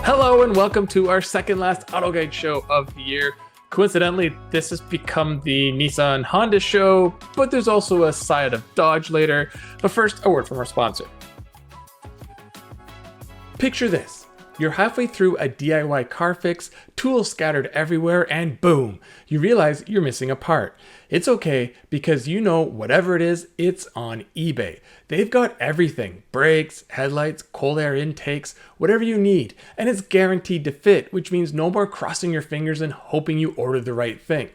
Hello and welcome to our second last Auto Guide show of the year. Coincidentally, this has become the Nissan Honda show, but there's also a side of Dodge later. But first, a word from our sponsor. Picture this. You're halfway through a DIY car fix, tools scattered everywhere, and boom, you realize you're missing a part. It's okay because you know whatever it is, it's on eBay. They've got everything, brakes, headlights, cold air intakes, whatever you need, and it's guaranteed to fit, which means no more crossing your fingers and hoping you ordered the right thing.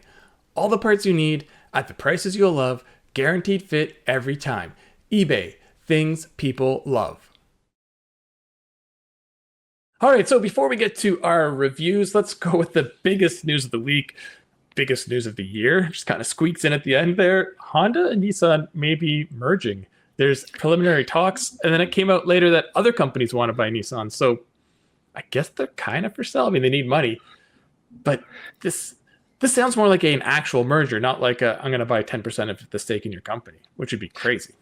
All the parts you need at the prices you'll love, guaranteed fit every time. eBay, things people love. All right, so before we get to our reviews, let's go with the biggest news of the week, biggest news of the year. Just kind of squeaks in at the end there. Honda and Nissan may be merging. There's preliminary talks, and then it came out later that other companies want to buy Nissan. So I guess they're kind of for sale. I mean, they need money, but this sounds more like an actual merger, not like I'm going to buy 10% of the stake in your company, which would be crazy.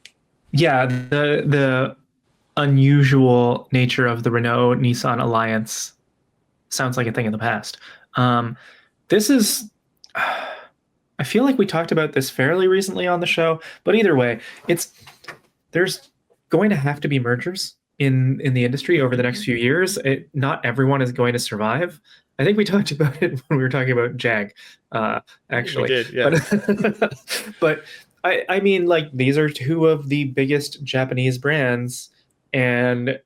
Yeah, the unusual nature of the Renault-Nissan alliance sounds like a thing in the past. This is, I feel like we talked about this fairly recently on the show, but either way, there's going to have to be mergers in the industry over the next few years. Not everyone is going to survive. I think we talked about it when we were talking about Jag, actually. We did, yeah. But I mean, like, these are two of the biggest Japanese brands. And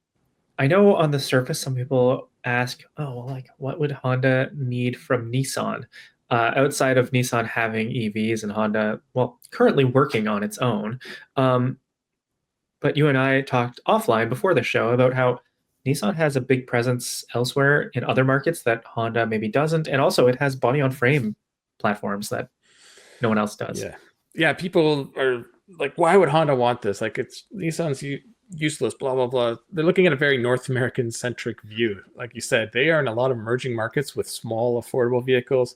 I know on the surface, some people ask, oh, well, like, what would Honda need from Nissan? Outside of Nissan having EVs and Honda, well, currently working on its own. But you and I talked offline before the show about how Nissan has a big presence elsewhere in other markets that Honda maybe doesn't. And also it has body-on-frame platforms that no one else does. Yeah, people are like, why would Honda want this? Like, it's Nissan's useless, blah, blah, blah. They're looking at a very North American-centric view. Like you said, they are in a lot of emerging markets with small, affordable vehicles.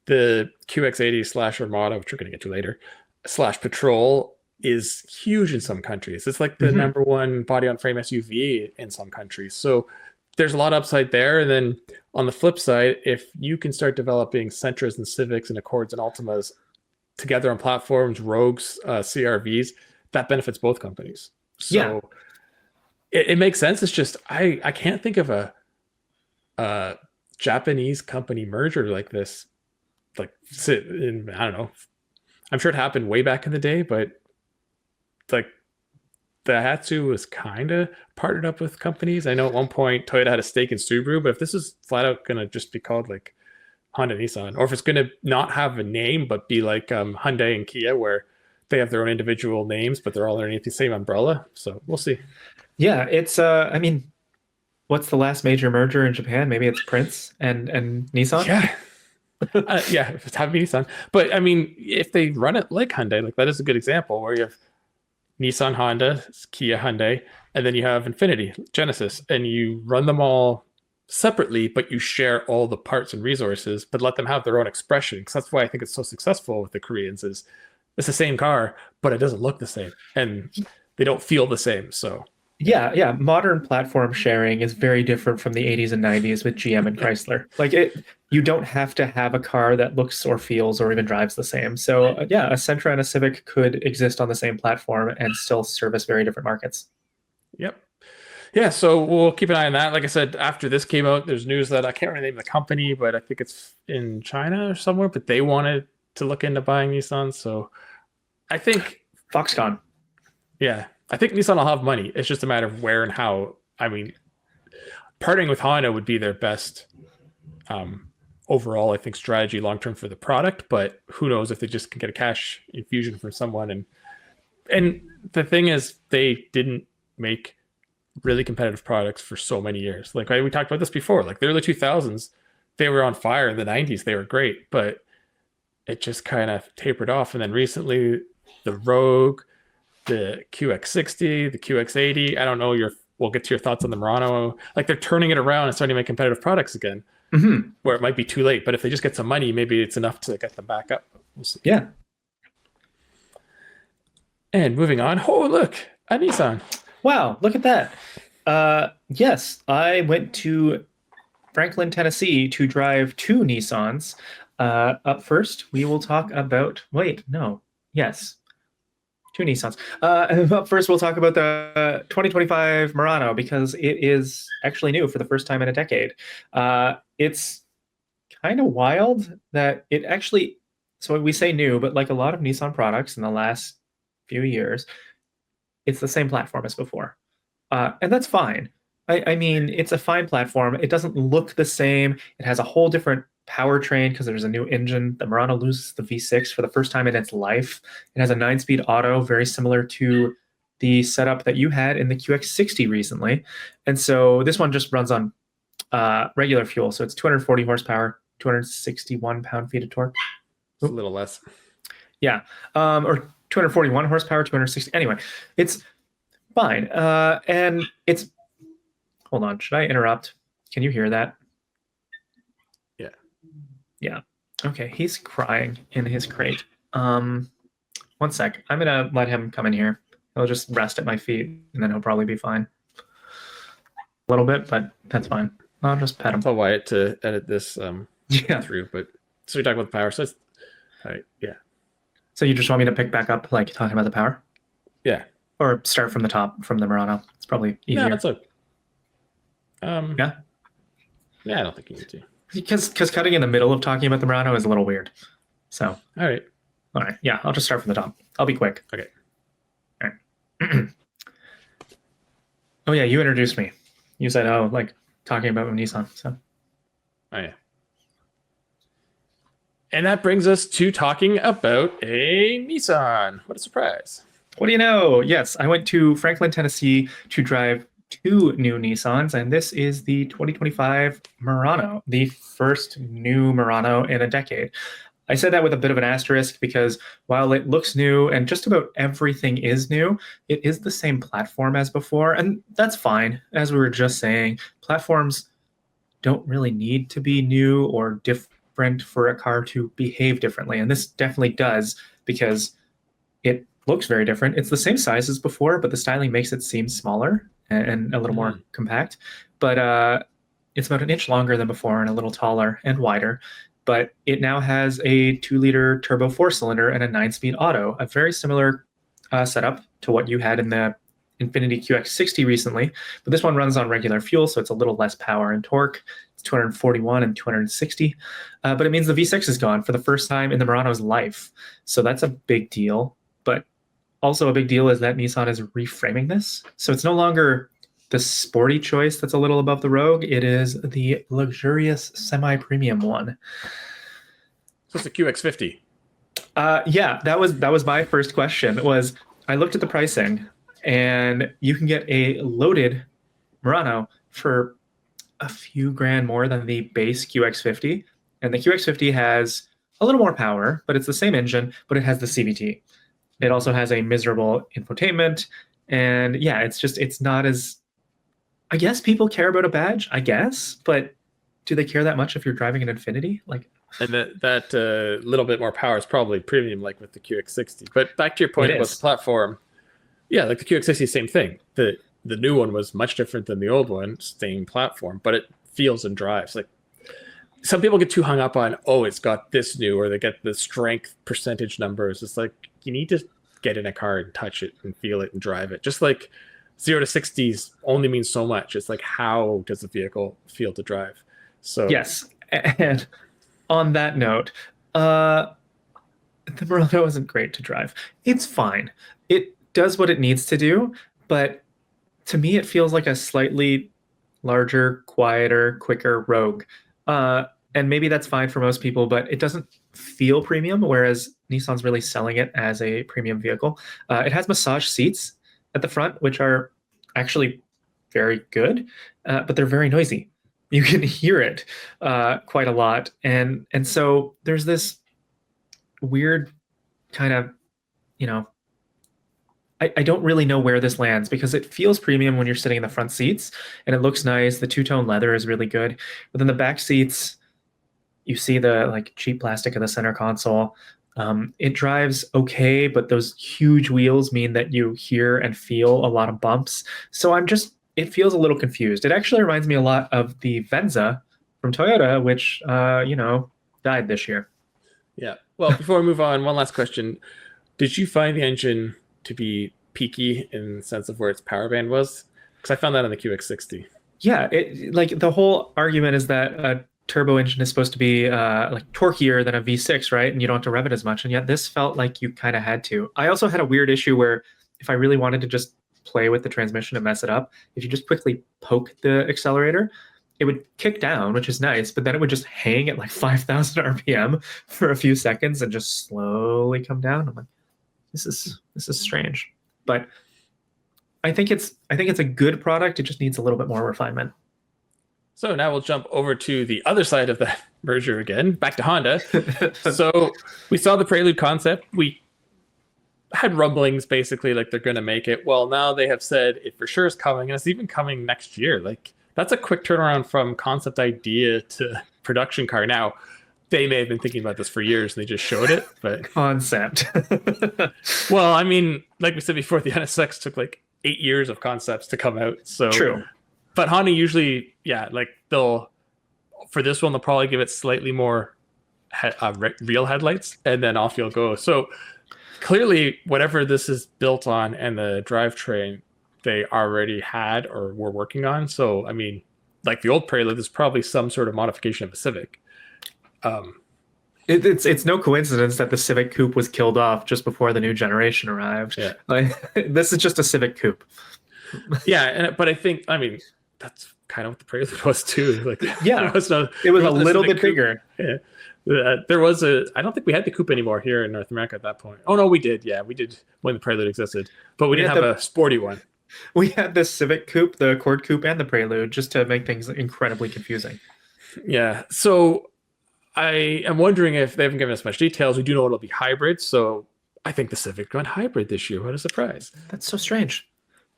The QX80/Armada, which we're going to get to later, /Patrol is huge in some countries. It's like the number one body-on-frame SUV in some countries. So there's a lot of upside there. And then on the flip side, if you can start developing Sentras and Civics and Accords and Altimas together on platforms, Rogues, CRVs, that benefits both companies. So it makes sense. It's just I can't think of a Japanese company merger like this. Like, I don't know. I'm sure it happened way back in the day, but like Daihatsu was kind of partnered up with companies. I know at one point Toyota had a stake in Subaru, but if this is flat out going to just be called like Honda Nissan, or if it's going to not have a name but be like Hyundai and Kia, where they have their own individual names, but they're all underneath the same umbrella. So we'll see. Yeah, it's I mean, what's the last major merger in Japan? Maybe it's Prince and Nissan. Yeah. Yeah, if it's having Nissan. But I mean, if they run it like Hyundai, like that is a good example where you have Nissan, Honda, Kia, Hyundai, and then you have Infiniti, Genesis, and you run them all separately, but you share all the parts and resources, but let them have their own expression. Because that's why I think it's so successful with the Koreans is it's the same car, but it doesn't look the same and they don't feel the same. So yeah. Modern platform sharing is very different from the 80s and 90s with GM and Chrysler. Like you don't have to have a car that looks or feels or even drives the same. So a Sentra and a Civic could exist on the same platform and still service very different markets. Yep. Yeah, so we'll keep an eye on that. Like I said, after this came out, there's news that I can't remember the name of the company, but I think it's in China or somewhere, but they wanted to look into buying Nissan. So I think Foxconn. Yeah, I think Nissan will have money. It's just a matter of where and how. I mean, partnering with Honda would be their best overall, I think, strategy long-term for the product, but who knows if they just can get a cash infusion from someone. And the thing is, they didn't make really competitive products for so many years. Like we talked about this before, like the early 2000s, they were on fire. In the 90s, they were great, but it just kind of tapered off. And then recently, the Rogue, the QX60, the QX80. I don't know. We'll get to your thoughts on the Murano. Like they're turning it around and starting to make competitive products again, where it might be too late. But if they just get some money, maybe it's enough to get them back up. We'll see. Yeah. And moving on. Oh, look, a Nissan. Wow, look at that. Yes, I went to Franklin, Tennessee to drive 2 Nissans. Up first, we will talk about. Yes, 2 Nissans. Up first, we'll talk about the 2025 Murano because it is actually new for the first time in a decade. It's kind of wild that it actually. So we say new, but like a lot of Nissan products in the last few years, it's the same platform as before. And that's fine. I mean, it's a fine platform. It doesn't look the same. It has a whole different powertrain because there's a new engine. The Murano loses the V6 for the first time in its life. It has a 9-speed auto, very similar to the setup that you had in the QX60 recently. And so this one just runs on regular fuel. So it's 240 horsepower, 261 pound-feet of torque. It's a little less. Yeah. Or 241 horsepower, 260. Anyway, it's fine. And it's, hold on. Should I interrupt? Can you hear that? Yeah. Yeah. Okay. He's crying in his crate. 1 sec. I'm going to let him come in here. He'll just rest at my feet and then he'll probably be fine. A little bit, but that's fine. I'll just pet him. I'll tell Wyatt to edit this through, but so we talk about the power. So it's all right. Yeah. So you just want me to pick back up, like talking about the power? Yeah. Or start from the top, from the Murano. It's probably easier. Yeah, that's okay. Yeah. Yeah, I don't think you need to. Because cutting in the middle of talking about the Murano is a little weird. So. All right. Yeah, I'll just start from the top. I'll be quick. Okay. All right. Oh yeah, you introduced me. You said, like talking about Nissan. So. Oh yeah. And that brings us to talking about a Nissan. What a surprise. What do you know? Yes, I went to Franklin, Tennessee to drive 2 new Nissans, and this is the 2025 Murano, the first new Murano in a decade. I said that with a bit of an asterisk because while it looks new and just about everything is new, it is the same platform as before, and that's fine. As we were just saying, platforms don't really need to be new or different for a car to behave differently, and this definitely does because it looks very different. It's the same size as before, but the styling makes it seem smaller and a little more compact. But it's about 1 inch longer than before and a little taller and wider. But it now has a 2-liter turbo 4-cylinder and a 9-speed auto, a very similar setup to what you had in the Infiniti QX60 recently. But this one runs on regular fuel, so it's a little less power and torque. It's 241 and 260. But it means the V6 is gone for the first time in the Murano's life. So that's a big deal. But also a big deal is that Nissan is reframing this. So it's no longer the sporty choice that's a little above the Rogue. It is the luxurious semi-premium one. So it's a QX50. Yeah, that was my first question. Was I looked at the pricing, and you can get a loaded Murano for a few grand more than the base QX50. And the QX50 has a little more power, but it's the same engine, but it has the CVT. It also has a miserable infotainment. And yeah, it's not as, I guess people care about a badge, I guess, but do they care that much if you're driving an Infiniti? Like, and that little bit more power is probably premium, like with the QX60. But back to your point about the platform, yeah, like the QX60, same thing. The new one was much different than the old one, same platform, but it feels and drives. Like some people get too hung up on, it's got this new, or they get the strength percentage numbers. It's like you need to get in a car and touch it and feel it and drive it. Just like 0 to 60s only means so much. It's like, how does the vehicle feel to drive? So yes, and on that note, the Murano isn't great to drive. It's fine. It does what it needs to do, but to me, it feels like a slightly larger, quieter, quicker Rogue. And maybe that's fine for most people, but it doesn't feel premium, whereas Nissan's really selling it as a premium vehicle. It has massage seats at the front, which are actually very good, but they're very noisy. You can hear it quite a lot. And so there's this weird kind of, I don't really know where this lands because it feels premium when you're sitting in the front seats and it looks nice. The two-tone leather is really good. But then the back seats, you see the cheap plastic of the center console. It drives okay, but those huge wheels mean that you hear and feel a lot of bumps. So it feels a little confused. It actually reminds me a lot of the Venza from Toyota, which died this year. Yeah. Well, before we move on, one last question. Did you find the engine to be peaky in the sense of where its power band was? Because I found that on the QX60. Yeah, like the whole argument is that a turbo engine is supposed to be like torquier than a V6, right? And you don't have to rev it as much. And yet this felt like you kind of had to. I also had a weird issue where if I really wanted to just play with the transmission and mess it up, if you just quickly poke the accelerator, it would kick down, which is nice, but then it would just hang at like 5,000 RPM for a few seconds and just slowly come down. I'm like, this is strange. But I think it's a good product. It just needs a little bit more refinement. So now we'll jump over to the other side of the merger again, back to Honda. So we saw the Prelude concept. We had rumblings basically like they're going to make it. Well, now they have said it for sure is coming, and it's even coming next year. Like that's a quick turnaround from concept idea to production car. Now, they may have been thinking about this for years and they just showed it, but concept. Well, I mean, like we said before, the NSX took like 8 years of concepts to come out. So true. But Honda usually, like for this one, they'll probably give it slightly more real headlights and then off you'll go. So clearly, whatever this is built on and the drivetrain they already had or were working on. So, I mean, like the old Prelude is probably some sort of modification of a Civic. It's no coincidence that the Civic Coupe was killed off just before the new generation arrived. Yeah. Like, this is just a Civic Coupe. Yeah, but I think, I mean, that's kind of what the Prelude was too. Like, yeah, it was a little bit bigger. Yeah. There was I don't think we had the Coupe anymore here in North America at that point. Oh no, we did. Yeah, we did when the Prelude existed, but we didn't have a sporty one. We had the Civic Coupe, the Accord Coupe, and the Prelude just to make things incredibly confusing. Yeah, so I am wondering if they haven't given us much details. We do know it'll be hybrid, so I think the Civic went hybrid this year. What a surprise. That's so strange.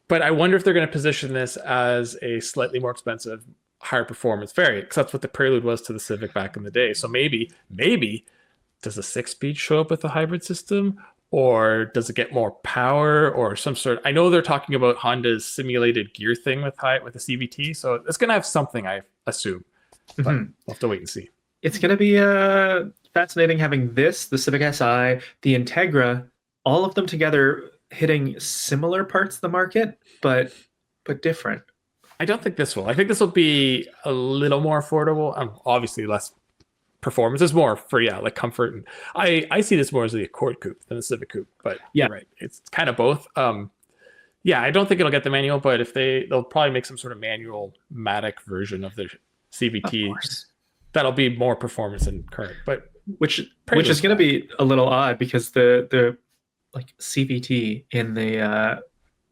But I wonder if they're going to position this as a slightly more expensive, higher performance variant, because that's what the Prelude was to the Civic back in the day. So maybe does the 6-speed show up with the hybrid system, or does it get more power or some sort? I know they're talking about Honda's simulated gear thing with the CVT, so it's going to have something, I assume. But we'll have to wait and see. It's going to be fascinating having this, the Civic Si, the Integra, all of them together hitting similar parts of the market, but different. I don't think this will. I think this will be a little more affordable. Obviously, less performance is more for like comfort. And I see this more as the Accord Coupe than the Civic Coupe. But yeah, you're right, it's kind of both. Yeah, I don't think it'll get the manual, but if they'll probably make some sort of manual matic version of the CVT. That'll be more performance and current, but which is going to be a little odd because the like CVT in the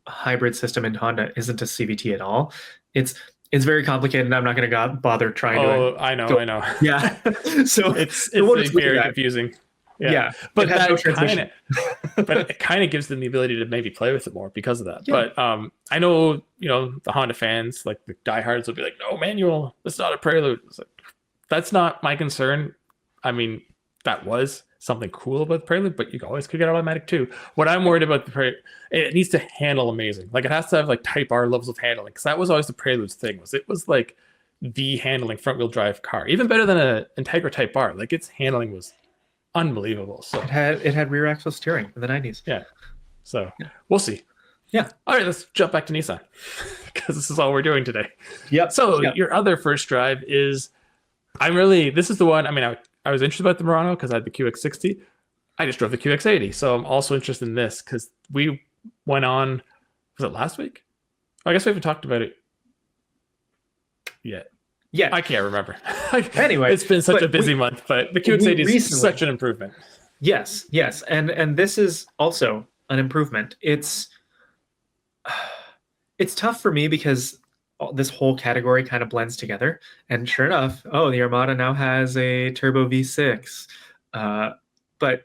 hybrid system in Honda isn't a CVT at all. It's very complicated, and I'm not going to bother trying to. Oh, I know. Yeah, so it's very confusing. Yeah. But that it kind of gives them the ability to maybe play with it more because of that. Yeah. But I know the Honda fans, like the diehards, will be like, "No manual. It's not a Prelude." It's like, that's not my concern. I mean, that was something cool about the Prelude, but you always could get automatic too. What I'm worried about the Prelude, it needs to handle amazing. Like it has to have like Type R levels of handling, because that was always the Prelude's thing. It was like the handling front wheel drive car, even better than an Integra Type R. Like its handling was unbelievable. So it had rear axle steering in the 90s. Yeah. So we'll see. Yeah. All right, let's jump back to Nissan because this is all we're doing today. Yep. So your other first drive is. This is the one, I mean, I was interested about the Murano because I had the QX60. I just drove the QX80. So I'm also interested in this because we went on, was it last week? I guess we haven't talked about it yet. Yeah. I can't remember. Anyway. It's been such a busy month, but the QX80 is such an improvement. Yes. And this is also an improvement. It's tough for me because this whole category kind of blends together, and sure enough, the Armada now has a turbo V6, but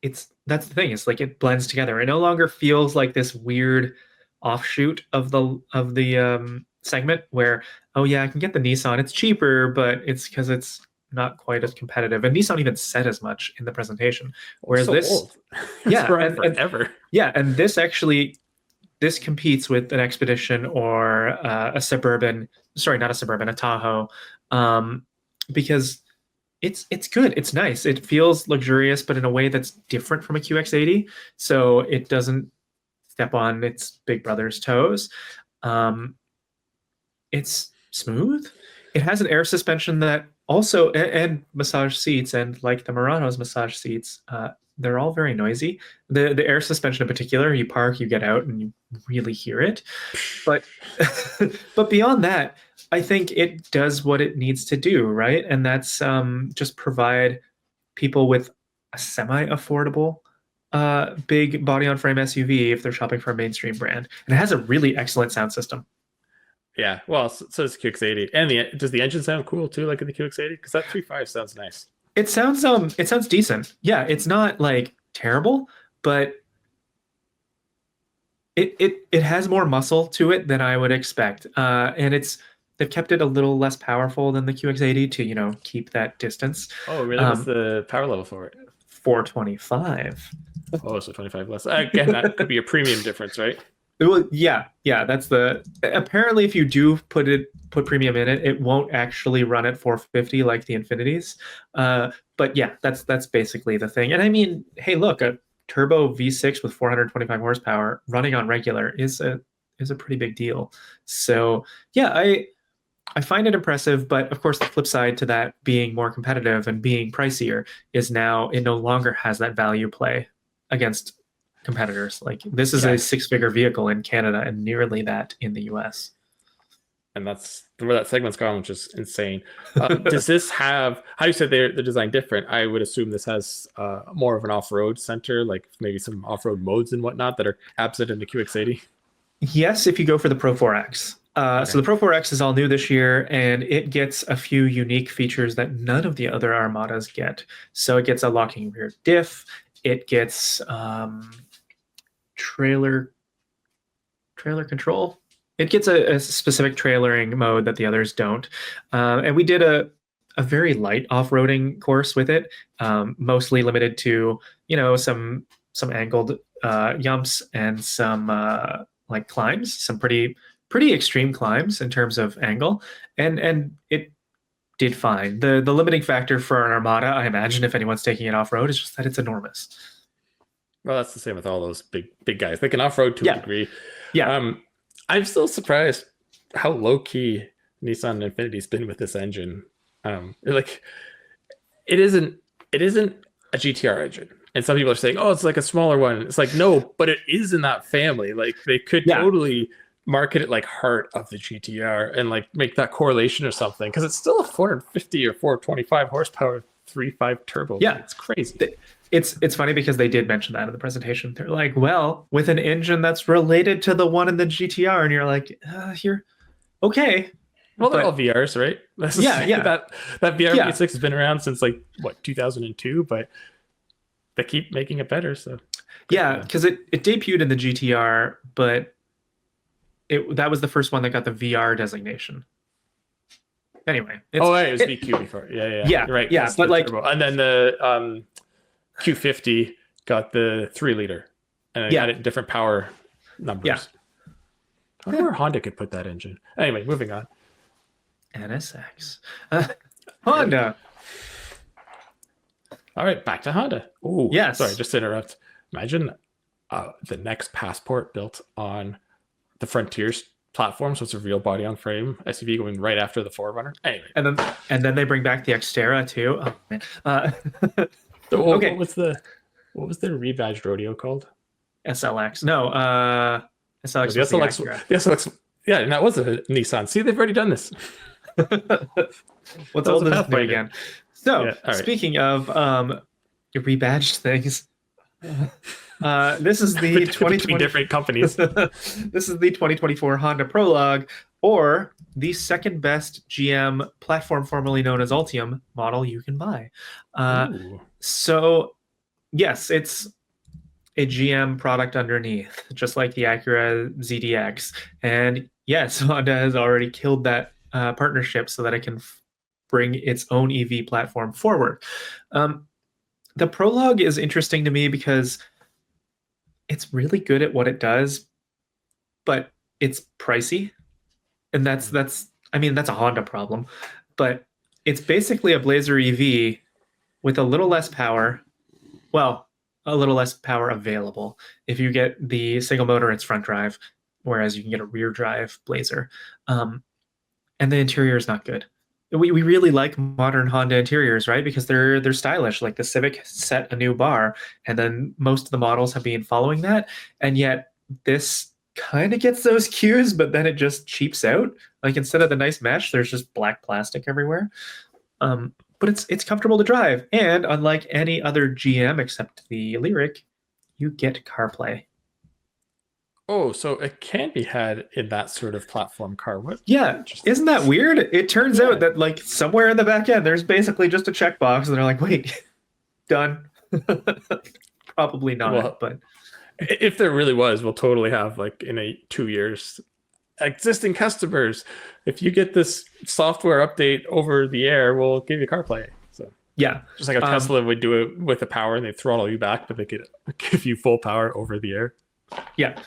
that's the thing. It's like it blends together. It no longer feels like this weird offshoot of the segment where I can get the Nissan. It's cheaper, but it's because it's not quite as competitive. And Nissan even said as much in the presentation. Whereas so this, old. Forever. And this actually this competes with an Expedition or a Suburban. Sorry, not a Suburban, a Tahoe, because it's good. It's nice. It feels luxurious, but in a way that's different from a QX80. So it doesn't step on its big brother's toes. It's smooth. It has an air suspension that also and massage seats, and like the Murano's massage seats, they're all very noisy. The air suspension in particular, you park, you get out, and you really hear it. But but beyond that, I think it does what it needs to do, right? And that's just provide people with a semi-affordable big body-on-frame SUV if they're shopping for a mainstream brand. And it has a really excellent sound system. Yeah, well, so does the QX80, and does the engine sound cool too, like in the QX80? Because that 3.5 sounds nice. It sounds decent. Yeah, it's not like terrible, but it has more muscle to it than I would expect. And they've kept it a little less powerful than the QX80 to, keep that distance. Oh, really? What's the power level for it? 425. Oh, so 25 less. Again, that could be a premium difference, right? Well, yeah, that's apparently if you do put premium in it, it won't actually run at 450 like the Infinities. But yeah, that's basically the thing. And I mean, hey, look, a turbo V6 with 425 horsepower running on regular is a pretty big deal. So yeah, I find it impressive, but of course the flip side to that being more competitive and being pricier is now it no longer has that value play against competitors. Like this is a 6-figure vehicle in Canada and nearly that in the US. And that's where that segment's gone, which is insane. Does this have, how you said they're designed different? I would assume this has more of an off-road center, like maybe some off-road modes and whatnot that are absent in the QX80. Yes, if you go for the Pro 4X. So the Pro 4X is all new this year, and it gets a few unique features that none of the other Armadas get. So it gets a locking rear diff. It gets trailer control. It gets a specific trailering mode that the others don't. And we did a very light off-roading course with it, mostly limited to some angled jumps and some like climbs, some pretty extreme climbs in terms of angle, and it did fine. The limiting factor for an Armada, I imagine, if anyone's taking it off-road, is just that it's enormous. Well, that's the same with all those big guys. They can off-road to a degree. Yeah. I'm still surprised how low-key Nissan Infinity's been with this engine. Like it isn't a GTR engine. And some people are saying, oh, it's like a smaller one. It's like, no, but it is in that family. Like they could totally market it like heart of the GTR and like make that correlation or something, because it's still a 450 or 425 horsepower 3.5 turbo. Yeah, it's crazy. It's funny because they did mention that in the presentation. They're like, well, with an engine that's related to the one in the GTR, and you're like, you're okay. Well, they're all VRs, right? Yeah. That VR V6 has been around since like 2002, but they keep making it better. So yeah, because it debuted in the GTR, but that was the first one that got the VR designation. Anyway, it was VQ before. Yeah, you're right. Yeah, but like, turbo. And then the Q50 got the 3-liter, and it had it in different power numbers. Yeah, I wonder where Honda could put that engine. Anyway, moving on. NSX, Honda. All right, back to Honda. Oh, yes. Sorry, just to interrupt. Imagine the next Passport built on the Frontiers platform, so it's a real body on frame SUV going right after the 4Runner. Anyway, and then they bring back the Xterra too. Oh man. Okay. What was the rebadged rodeo called? SLX. No, SLX. The SLX. The SLX. Yeah, and that was a Nissan. See, they've already done this. What's all this new again? So, speaking of rebadged things, this is the 2020 different companies. This is the 2024 Honda Prologue, or the second best GM platform formerly known as Ultium model you can buy. So, yes, it's a GM product underneath, just like the Acura ZDX. And yes, Honda has already killed that partnership so that it can bring its own EV platform forward. The Prologue is interesting to me because it's really good at what it does, but it's pricey. And that's I mean, that's a Honda problem. But it's basically a Blazer EV with a little less power. Well, a little less power available. If you get the single motor, it's front drive, whereas you can get a rear drive Blazer. And the interior is not good. We really like modern Honda interiors, right? Because they're stylish. Like the Civic set a new bar, and then most of the models have been following that. And yet this kind of gets those cues, but then it just cheaps out. Like instead of the nice mesh, there's just black plastic everywhere. But it's comfortable to drive, and unlike any other GM except the Lyric, you get CarPlay. Oh, so it can be had in that sort of platform car. What? Yeah, isn't that weird? It turns out that like somewhere in the back end, there's basically just a checkbox, and they're like, "Wait, done." Probably not, Well, but if there really was, we'll totally have like in 2 years, existing customers. If you get this software update over the air, we'll give you CarPlay. So yeah, just like a Tesla would do it with the power, and they throttle you back, but they could give you full power over the air. Yeah.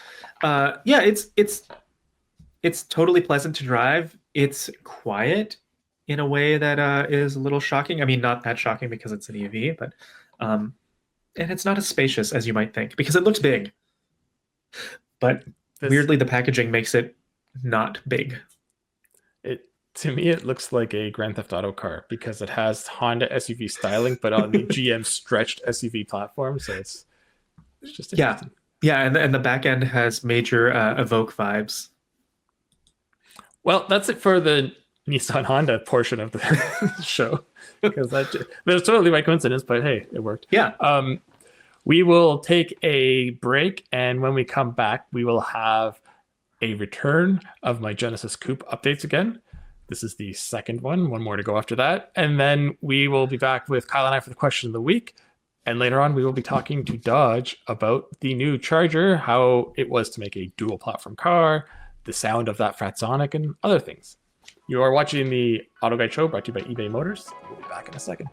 It's totally pleasant to drive. It's quiet in a way that is a little shocking. I mean, not that shocking because it's an EV, but and it's not as spacious as you might think because it looks big. But weirdly, the packaging makes it not big. To me, it looks like a Grand Theft Auto car because it has Honda SUV styling, but on the GM stretched SUV platform. So it's just interesting. Yeah, and the back end has major Evoque vibes. Well, that's it for the Nissan Honda portion of the show, because that was totally by coincidence, but hey, it worked. Yeah. We will take a break, and when we come back, we will have a return of my Genesis Coupe updates again. This is the second one more to go after that. And then we will be back with Kyle and I for the question of the week. And later on, we will be talking to Dodge about the new Charger, how it was to make a dual platform car, the sound of that Fratzonic, and other things. You are watching the Auto Guide Show brought to you by eBay Motors. We'll be back in a second.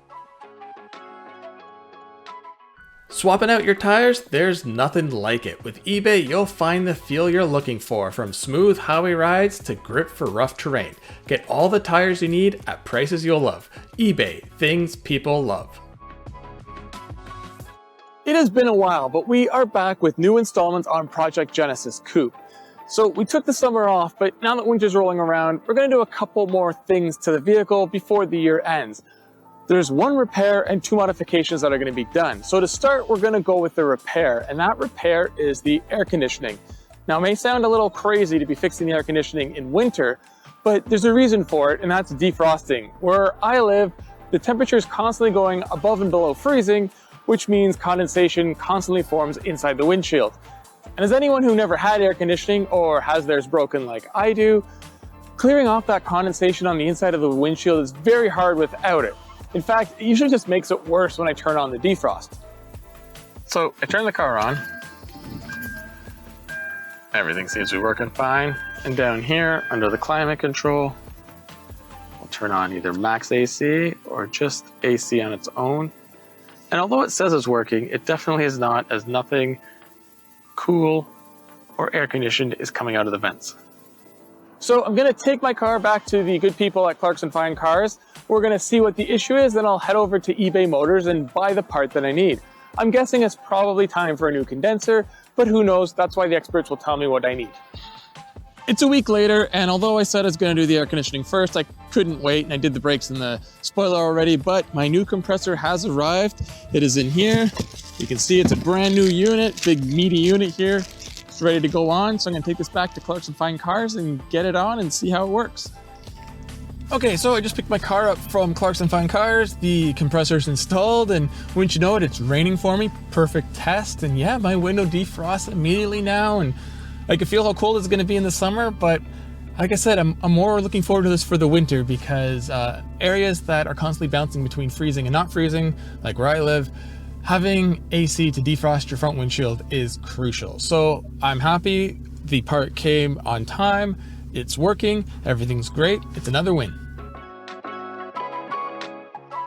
Swapping out your tires? There's nothing like it. With eBay, you'll find the feel you're looking for, from smooth highway rides to grip for rough terrain. Get all the tires you need at prices you'll love. eBay, things people love. It has been a while, but we are back with new installments on Project Genesis Coupe. So we took the summer off, but now that winter's rolling around, we're going to do a couple more things to the vehicle before the year ends. There's one repair and two modifications that are going to be done. So to start, we're going to go with the repair, and that repair is the air conditioning. Now, it may sound a little crazy to be fixing the air conditioning in winter, but there's a reason for it, and that's defrosting. Where I live, the temperature is constantly going above and below freezing, which means condensation constantly forms inside the windshield. And as anyone who never had air conditioning or has theirs broken like I do, clearing off that condensation on the inside of the windshield is very hard without it. In fact, it usually just makes it worse when I turn on the defrost. So I turn the car on. Everything seems to be working fine. And down here, under the climate control, I'll turn on either max AC or just AC on its own. And although it says it's working, it definitely is not, as nothing cool or air conditioned is coming out of the vents. So I'm going to take my car back to the good people at Clarkson Fine Cars. We're going to see what the issue is, then I'll head over to eBay Motors and buy the part that I need. I'm guessing it's probably time for a new condenser, but who knows? That's why the experts will tell me what I need. It's a week later, and although I said I was going to do the air conditioning first, I couldn't wait, and I did the brakes and the spoiler already, but my new compressor has arrived. It is in here. You can see it's a brand new unit, big meaty unit here. It's ready to go on, so I'm going to take this back to Clarkson Fine Cars and get it on and see how it works. Okay, so I just picked my car up from Clarkson Fine Cars. The compressor's installed, and wouldn't you know it, it's raining for me. Perfect test, and yeah, my window defrosts immediately now, and I can feel how cold it's going to be in the summer, but like I said, I'm more looking forward to this for the winter because areas that are constantly bouncing between freezing and not freezing, like where I live, having AC to defrost your front windshield is crucial. So I'm happy the part came on time. It's working. Everything's great. It's another win.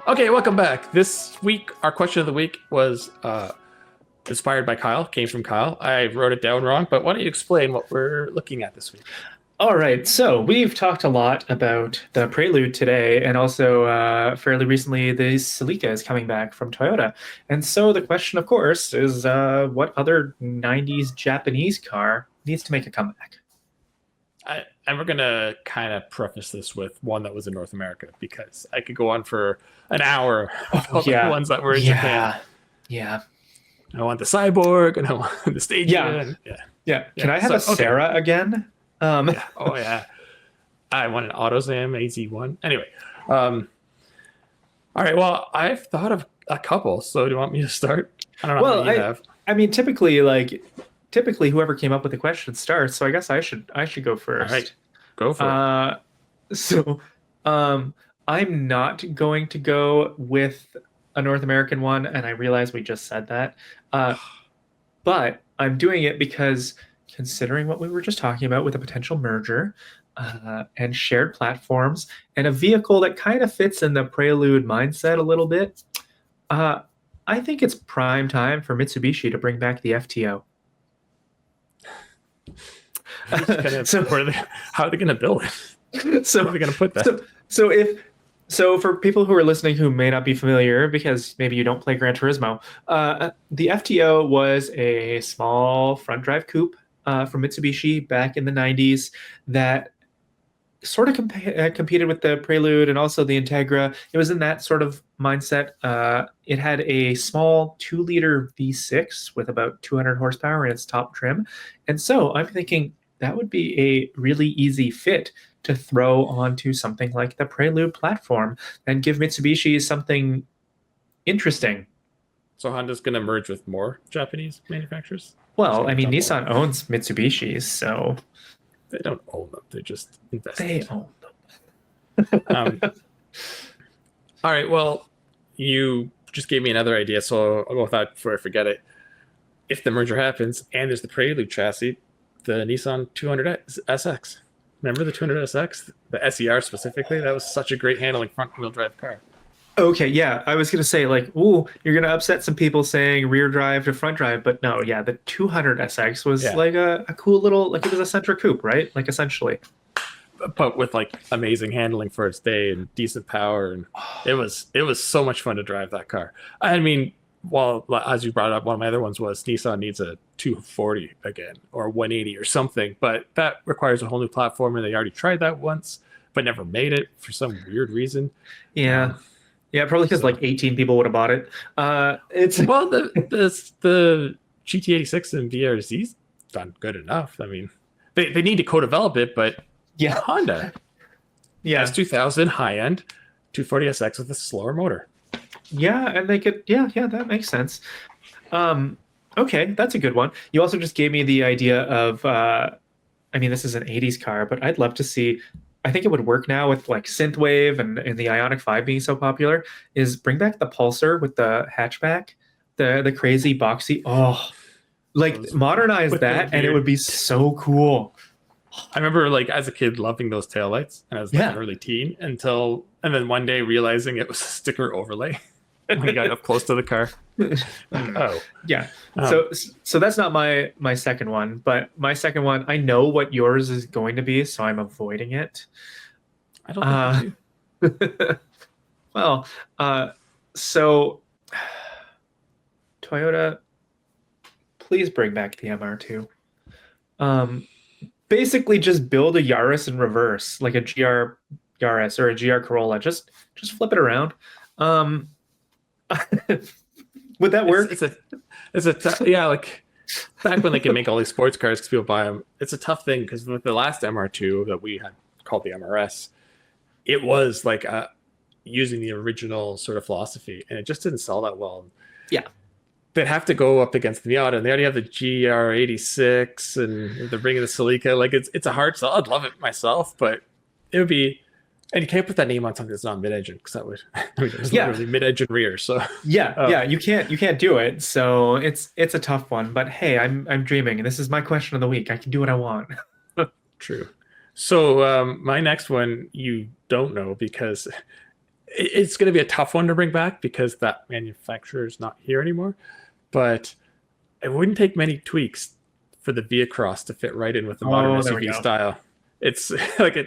Okay, welcome back. This week, our question of the week was inspired by Kyle, came from Kyle. I wrote it down wrong, but why don't you explain what we're looking at this week? All right, so we've talked a lot about the Prelude today, and also fairly recently, the Celica is coming back from Toyota. And so the question, of course, is what other 90s Japanese car needs to make a comeback? And we're going to kind of preface this with one that was in North America, because I could go on for an hour of all the ones that were in Japan. Yeah. I want the Cyborg, and I want the Stage. Yeah. Can I have a Sarah again? Oh, yeah. I want an AutoZam AZ1. Anyway. All right. Well, I've thought of a couple. So do you want me to start? I don't know how many you have. I mean, typically, whoever came up with the question starts. So I guess I should go first. All right. Go for it. So I'm not going to go with a North American one, and I realize we just said that. But I'm doing it because, considering what we were just talking about with a potential merger and shared platforms and a vehicle that kind of fits in the Prelude mindset a little bit, I think it's prime time for Mitsubishi to bring back the FTO. How are they going to build it? So how are they going to put that? So for people who are listening who may not be familiar, because maybe you don't play Gran Turismo, the FTO was a small front drive coupe from Mitsubishi back in the 90s that sort of competed with the Prelude and also the Integra. It was in that sort of mindset. It had a small 2-liter V6 with about 200 horsepower in its top trim. And so I'm thinking that would be a really easy fit to throw onto something like the Prelude platform and give Mitsubishi something interesting. So Honda's going to merge with more Japanese manufacturers? Well, I mean, Nissan owns Mitsubishi, so... They don't own them. They just invest. They own them. All right. Well, you just gave me another idea, so I'll go with that before I forget it. If the merger happens and there's the Prelude chassis, the Nissan 200SX. Remember the 200SX? The SER specifically? That was such a great handling front-wheel drive car. Okay, yeah. I was going to say, like, ooh, you're going to upset some people saying rear drive to front drive, but no, yeah, the 200SX was like a cool little, like, it was a Sentra coupe, right? Like, essentially. But with, like, amazing handling for its day and decent power. And it was so much fun to drive that car. I mean, well, as you brought up, one of my other ones was Nissan needs a 240 again, or 180 or something, but that requires a whole new platform, and they already tried that once, but never made it for some weird reason. Yeah. Yeah, probably because like 18 people would have bought it. It's well, the GT86 and VRZ's done good enough. I mean, they need to co-develop it, but Honda, S2000 high end 240SX with a slower motor. Yeah, and they could. Yeah, that makes sense. Okay, that's a good one. You also just gave me the idea of. I mean, this is an 80s car, but I'd love to see. I think it would work now with like synthwave and the Ioniq 5 being so popular, is bring back the Pulsar with the hatchback, the crazy boxy. Oh, like modernize that and it would be so cool. I remember like as a kid loving those taillights, and I was like an early teen and then one day realizing it was a sticker overlay when I got up close to the car. So that's not my second one, but my second one, I know what yours is going to be, so I'm avoiding it. I don't think well, so Toyota, please bring back the MR2. Basically just build a Yaris in reverse, like a GR Yaris or a GR Corolla. Just flip it around. Would that work? Like back when they could make all these sports cars because people buy them. It's a tough thing because with the last MR2 that we had called the MRS, it was like using the original sort of philosophy, and it just didn't sell that well. Yeah, they'd have to go up against the Miata, and they already have the GR86 and the Ring of the Celica. Like it's a hard sell. I'd love it myself, but it would be. And you can't put that name on something that's not mid-engine because that would, it's literally mid-engine rear. So you can't do it. So it's a tough one. But hey, I'm dreaming, and this is my question of the week. I can do what I want. True. So my next one you don't know because it's going to be a tough one to bring back because that manufacturer is not here anymore. But it wouldn't take many tweaks for the V-Cross to fit right in with the modern there we SUV go. style. It's like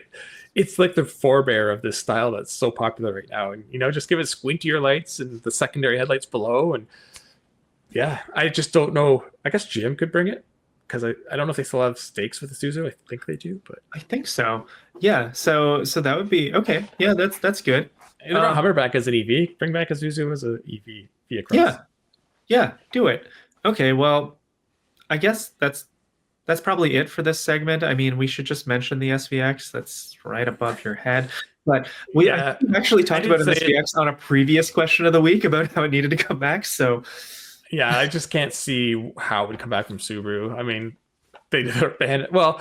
it's like the forebear of this style that's so popular right now. And just give it squintier lights and the secondary headlights below. And yeah, I just don't know. I guess GM could bring it because I don't know if they still have stakes with the Isuzu. I think they do, but I think so. Yeah. So that would be okay. Yeah, that's good. they're not Hummerback as an EV. Bring back a Isuzu as an EV V-Cross. Yeah, do it. Okay, well, I guess that's probably it for this segment. I mean, we should just mention the SVX. That's right above your head. But we actually talked about an SVX on a previous question of the week about how it needed to come back. So yeah, I just can't see how it would come back from Subaru. I mean, they had well,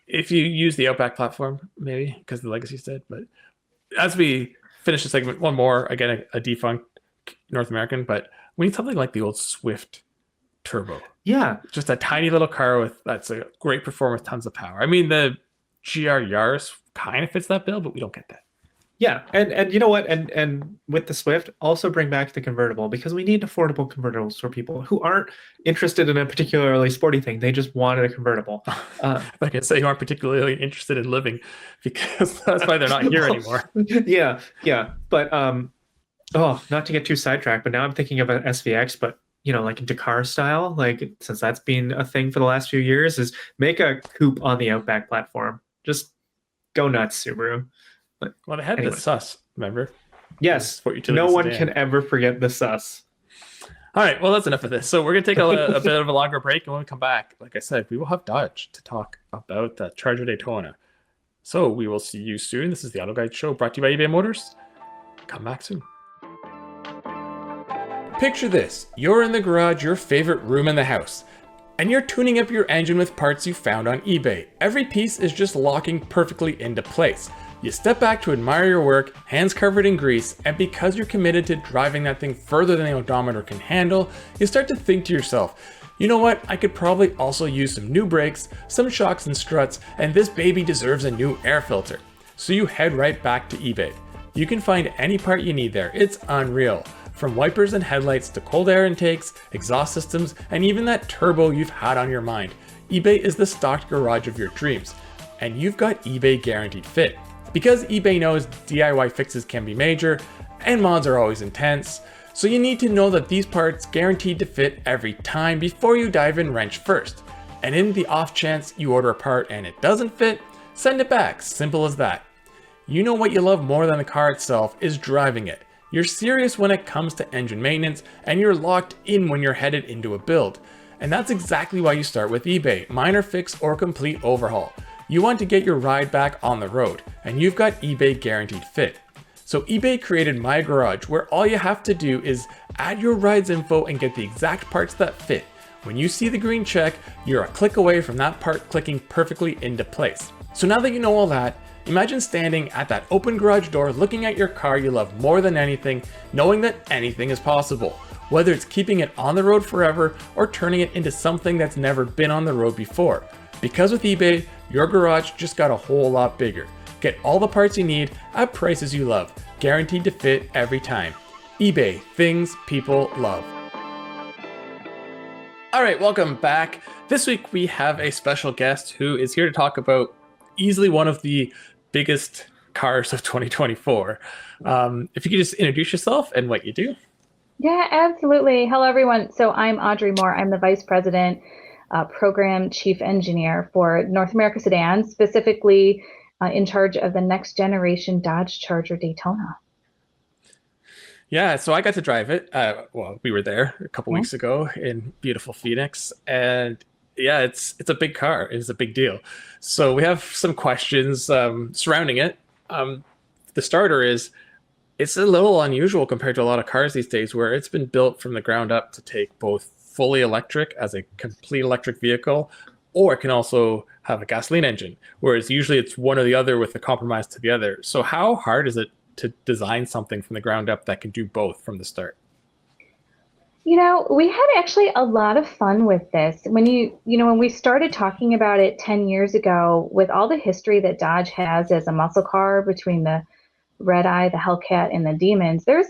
if you use the Outback platform, maybe because the Legacy's dead. But as we finish the segment, one more, again, a defunct North American, but we need something like the old Swift Turbo. Yeah. Just a tiny little car that's a great performer with tons of power. I mean, the GR Yaris kind of fits that bill, but we don't get that. Yeah, and you know what? And with the Swift, also bring back the convertible, because we need affordable convertibles for people who aren't interested in a particularly sporty thing. They just wanted a convertible. Like I say, you aren't particularly interested in living, because that's why they're not here anymore. Yeah. But not to get too sidetracked, but now I'm thinking of an SVX, but like Dakar style, like since that's been a thing for the last few years, is make a coupe on the Outback platform. Just go nuts, Subaru. But well, they had the sus, remember? Yes. No one can ever forget the sus. All right, well, that's enough of this. So we're going to take a bit of a longer break, and when we come back, like I said, we will have Dodge to talk about the Charger Daytona. So we will see you soon. This is the Auto Guide Show, brought to you by eBay Motors. Come back soon. Picture this. You're in the garage, your favorite room in the house, and you're tuning up your engine with parts you found on eBay. Every piece is just locking perfectly into place. You step back to admire your work, hands covered in grease, and because you're committed to driving that thing further than the odometer can handle, you start to think to yourself, you know what, I could probably also use some new brakes, some shocks and struts, and this baby deserves a new air filter. So you head right back to eBay. You can find any part you need there. It's unreal. From wipers and headlights to cold air intakes, exhaust systems, and even that turbo you've had on your mind. eBay is the stocked garage of your dreams. And you've got eBay Guaranteed Fit. Because eBay knows DIY fixes can be major, and mods are always intense, so you need to know that these parts guaranteed to fit every time before you dive in wrench first. And in the off chance you order a part and it doesn't fit, send it back, simple as that. You know what you love more than the car itself is driving it. You're serious when it comes to engine maintenance, and you're locked in when you're headed into a build. And that's exactly why you start with eBay, minor fix or complete overhaul. You want to get your ride back on the road, and you've got eBay Guaranteed Fit. So eBay created My Garage, where all you have to do is add your ride's info and get the exact parts that fit. When you see the green check, you're a click away from that part clicking perfectly into place. So now that you know all that, imagine standing at that open garage door looking at your car you love more than anything, knowing that anything is possible. Whether it's keeping it on the road forever or turning it into something that's never been on the road before. Because with eBay, your garage just got a whole lot bigger. Get all the parts you need at prices you love, guaranteed to fit every time. eBay, things people love. All right, welcome back. This week we have a special guest who is here to talk about easily one of the biggest cars of 2024. If you could just introduce yourself and what you do. Yeah, absolutely. Hello, everyone. So I'm Audrey Moore. I'm the Vice President, Program Chief Engineer for North America Sedan, specifically in charge of the next generation Dodge Charger Daytona. Yeah, so I got to drive it. Well, we were there a couple weeks ago in beautiful Phoenix, and yeah, it's a big car. It's a big deal. So we have some questions surrounding it. The starter is, it's a little unusual compared to a lot of cars these days, where it's been built from the ground up to take both fully electric as a complete electric vehicle, or it can also have a gasoline engine, whereas usually it's one or the other with a compromise to the other. So how hard is it to design something from the ground up that can do both from the start? You know, we had actually a lot of fun with this. When when we started talking about it 10 years ago, with all the history that Dodge has as a muscle car between the Red Eye, the Hellcat, and the Demons, there's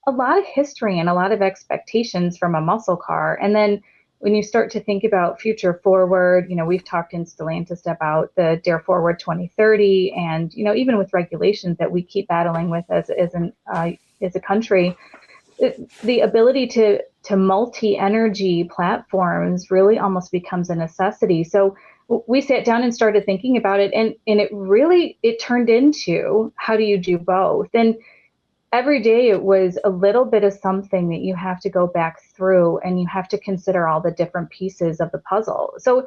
a lot of history and a lot of expectations from a muscle car. And then when you start to think about future forward, we've talked in Stellantis about the Dare Forward 2030, and even with regulations that we keep battling with as a country, the ability to multi-energy platforms really almost becomes a necessity. So we sat down and started thinking about it, and it turned into, how do you do both? And every day it was a little bit of something that you have to go back through, and you have to consider all the different pieces of the puzzle. So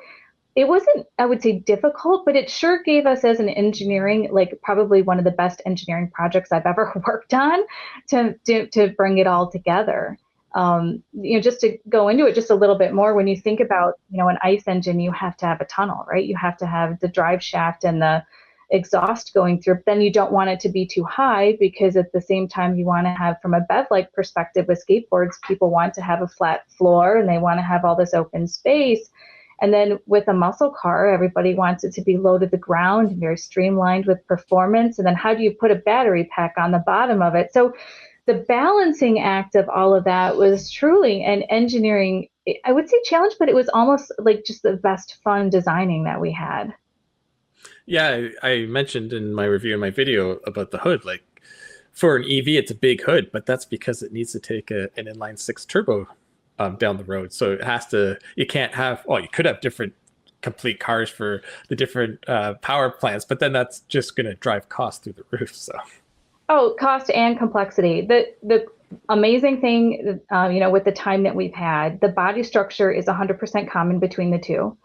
it wasn't, I would say, difficult, but it sure gave us as an engineering, like probably one of the best engineering projects I've ever worked on to bring it all together. Just to go into it just a little bit more, when you think about, an ICE engine, you have to have a tunnel, right? You have to have the drive shaft and the exhaust going through, but then you don't want it to be too high, because at the same time you want to have, from a BEV-like perspective with skateboards, people want to have a flat floor and they want to have all this open space. And then with a muscle car, everybody wants it to be low to the ground and very streamlined with performance. And then how do you put a battery pack on the bottom of it? So the balancing act of all of that was truly an engineering, I would say, challenge, but it was almost like just the best fun designing that we had. Yeah, I mentioned in my review in my video about the hood, like for an EV, it's a big hood, but that's because it needs to take an inline six turbo down the road. So it has to, you can't have, you could have different complete cars for the different power plants, but then that's just going to drive costs through the roof. So. Oh, cost and complexity. The amazing thing, with the time that we've had, the body structure is 100% common between the two.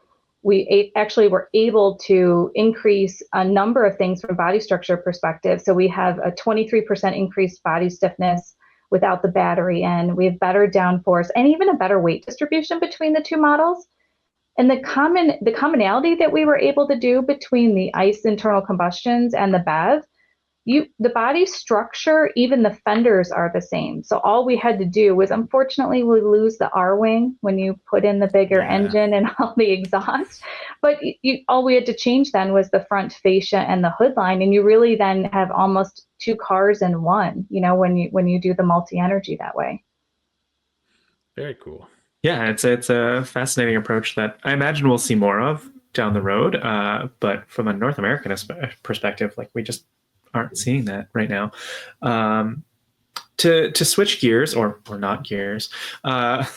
We actually were able to increase a number of things from a body structure perspective. So we have a 23% increased body stiffness without the battery in. We have better downforce and even a better weight distribution between the two models. And the commonality that we were able to do between the ICE internal combustions and the BEV, the body structure, even the fenders are the same. So all we had to do was, unfortunately, we lose the R-wing when you put in the bigger engine and all the exhaust. But all we had to change then was the front fascia and the hood line, and you really then have almost two cars in one. When you do the multi-energy that way. Very cool. Yeah, it's a fascinating approach that I imagine we'll see more of down the road. But from a North American perspective, like, we just aren't seeing that right now. To switch gears, or not gears, I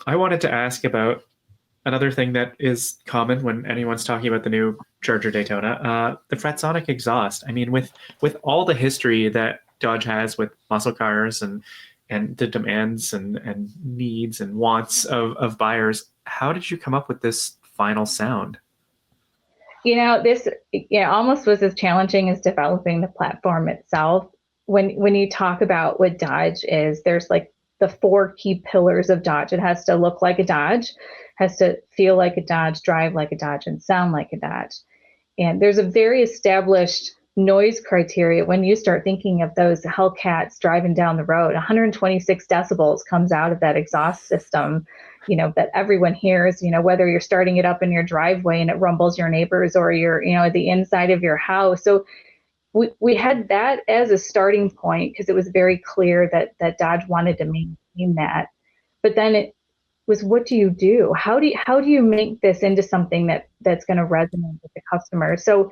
wanted to ask about another thing that is common when anyone's talking about the new Charger Daytona, the Fratzonic exhaust. I mean, with all the history that Dodge has with muscle cars and the demands and needs and wants of buyers, how did you come up with this final sound? This almost was as challenging as developing the platform itself. When you talk about what Dodge is, there's like the four key pillars of Dodge. It has to look like a Dodge, has to feel like a Dodge, drive like a Dodge, and sound like a Dodge. And there's a very established noise criteria when you start thinking of those Hellcats driving down the road. 126 decibels comes out of that exhaust system, that everyone hears, whether you're starting it up in your driveway and it rumbles your neighbors, or you're, the inside of your house. So we had that as a starting point, because it was very clear that Dodge wanted to maintain that. But then it was, what do you do? How do you make this into something that's going to resonate with the customer? So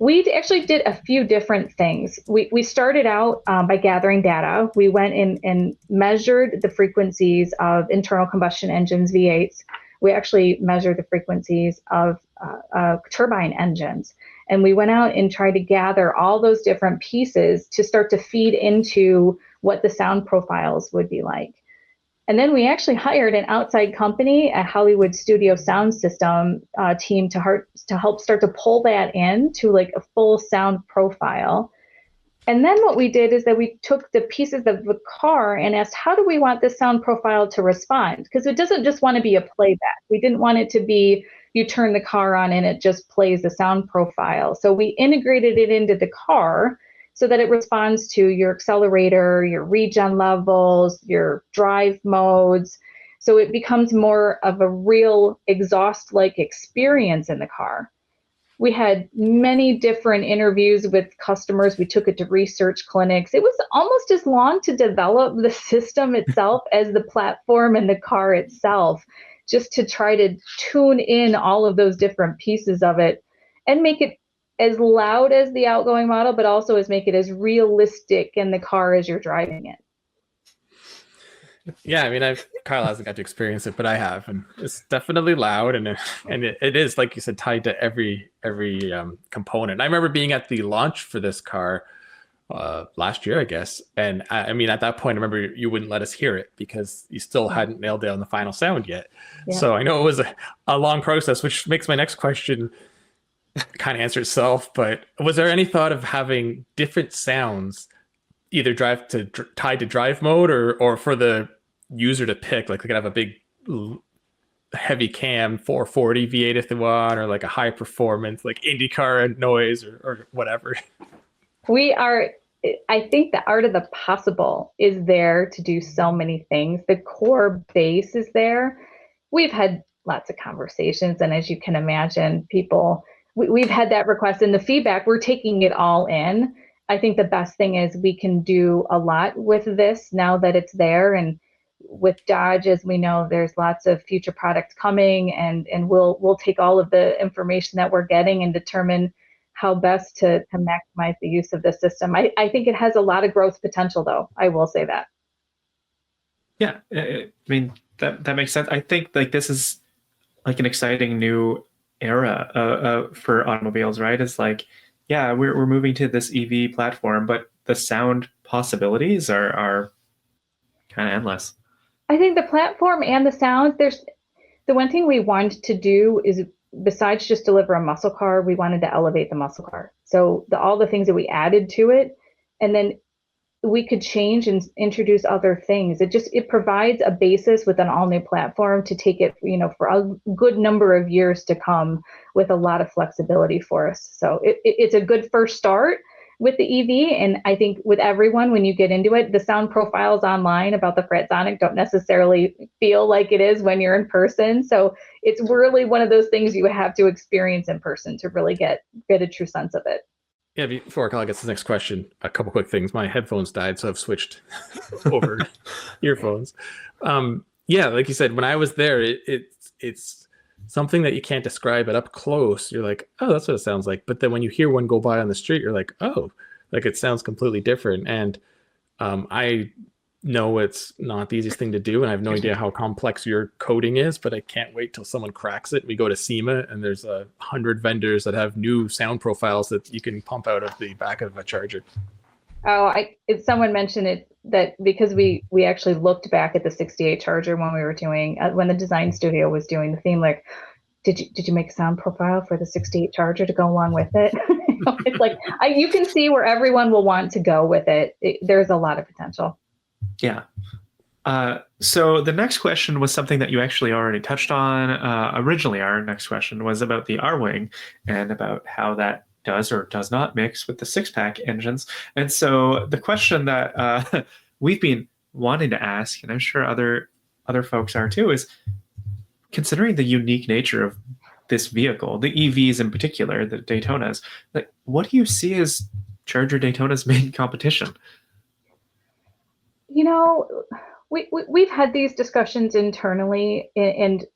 we actually did a few different things. We started out by gathering data. We went in and measured the frequencies of internal combustion engines, V8s. We actually measured the frequencies of turbine engines. And we went out and tried to gather all those different pieces to start to feed into what the sound profiles would be like. And then we actually hired an outside company, a Hollywood studio sound system team, to help start to pull that in to like a full sound profile. And then what we did is that we took the pieces of the car and asked, how do we want this sound profile to respond? Because it doesn't just want to be a playback. We didn't want it to be, you turn the car on and it just plays the sound profile. So we integrated it into the car so that it responds to your accelerator, your regen levels, your drive modes. So it becomes more of a real exhaust-like experience in the car. We had many different interviews with customers. We took it to research clinics. It was almost as long to develop the system itself as the platform and the car itself, just to try to tune in all of those different pieces of it and make it as loud as the outgoing model, but also make it as realistic in the car as you're driving it. Yeah, I mean, Kyle hasn't got to experience it, but I have, and it's definitely loud, and it is, like you said, tied to every component. I remember being at the launch for this car last year, I guess, and I mean, at that point, I remember you wouldn't let us hear it because you still hadn't nailed down the final sound yet. Yeah. So I know it was a long process, which makes my next question kind of answer itself. But was there any thought of having different sounds, either tied to drive mode or for the user to pick? Like they could have a big heavy cam 440 V8 if they want, or like a high performance like IndyCar noise or whatever. I think the art of the possible is there to do so many things. The core base is there. We've had lots of conversations, and as you can imagine, we've had that request, and the feedback, we're taking it all in. I think the best thing is we can do a lot with this now that it's there, and with Dodge, as we know, there's lots of future products coming, and we'll take all of the information that we're getting and determine how best to maximize the use of the system. I think it has a lot of growth potential, though. I will say that. Yeah, I mean, that makes sense. I think like this is like an exciting new era for automobiles, right? It's like, yeah, we're moving to this EV platform, but the sound possibilities are kind of endless. I think the platform and the sound, the one thing we wanted to do is, besides just deliver a muscle car, we wanted to elevate the muscle car. So all the things that we added to it, and then we could change and introduce other things. It provides a basis with an all new platform to take it, for a good number of years to come, with a lot of flexibility for us. So it's a good first start with the EV. And I think with everyone, when you get into it, the sound profiles online about the Fratzonic don't necessarily feel like it is when you're in person. So it's really one of those things you have to experience in person to really get a true sense of it. Yeah, before Kyle gets the next question, a couple quick things. My headphones died, so I've switched over earphones. Yeah, like you said, when I was there, it's something that you can't describe it up close. You're like, oh, that's what it sounds like. But then when you hear one go by on the street, you're like, oh, like it sounds completely different. And I know it's not the easiest thing to do, and I have no idea how complex your coding is, but I can't wait till someone cracks it. We go to SEMA, and there's 100 vendors that have new sound profiles that you can pump out of the back of a Charger. Oh, someone mentioned it, that because we actually looked back at the 68 Charger when we were doing, when the design studio was doing the theme, like, did you make a sound profile for the 68 Charger to go along with it? It's like, you can see where everyone will want to go with it. There's a lot of potential. Yeah. So the next question was something that you actually already touched on. Originally, our next question was about the R-Wing and about how that does or does not mix with the six-pack engines. And so the question that we've been wanting to ask, and I'm sure other folks are too, is considering the unique nature of this vehicle, the EVs in particular, the Daytonas, like, what do you see as Charger Daytona's main competition? We've had these discussions internally, and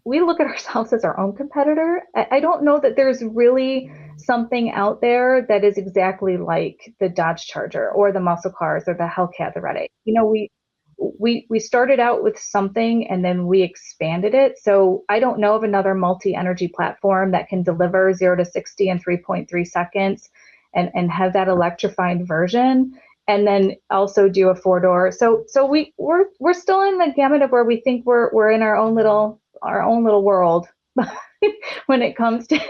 we look at ourselves as our own competitor. I don't know that there's really something out there that is exactly like the Dodge Charger or the muscle cars or the Hellcat, the Red 8. We started out with something and then we expanded it. So I don't know of another multi-energy platform that can deliver 0 to 60 in 3.3 seconds and have that electrified version, and then also do a 4-door. So we're still in the gamut of where we think we're in our own little world when it comes to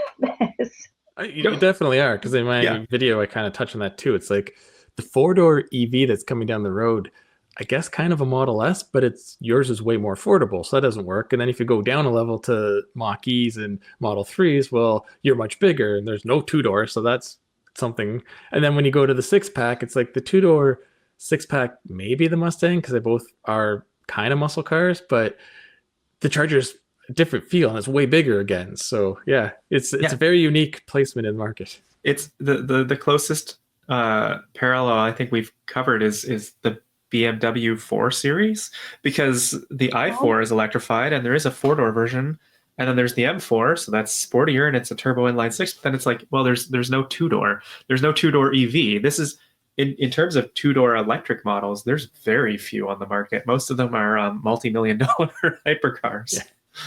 this. You definitely are, because in my video I kind of touch on that too. It's like the 4-door EV that's coming down the road, I guess kind of a Model S, but yours is way more affordable, so that doesn't work. And then if you go down a level to Mach-E's and Model 3s, well, you're much bigger and there's no 2-door, so that's something. And then when you go to the 6-pack, it's like the 2-door 6-pack, maybe the Mustang, because they both are kind of muscle cars, but the Charger's a different feel, and it's way bigger again. So yeah, it's a very unique placement in the market. It's the closest parallel I think we've covered is the BMW 4 Series, because the i4 is electrified and there is a four-door version, and then there's the M4, so that's sportier and it's a turbo inline six. But then it's like, well, there's no two-door, EV. This is in terms of two-door electric models, there's very few on the market. Most of them are multi-million-dollar hypercars. Yeah.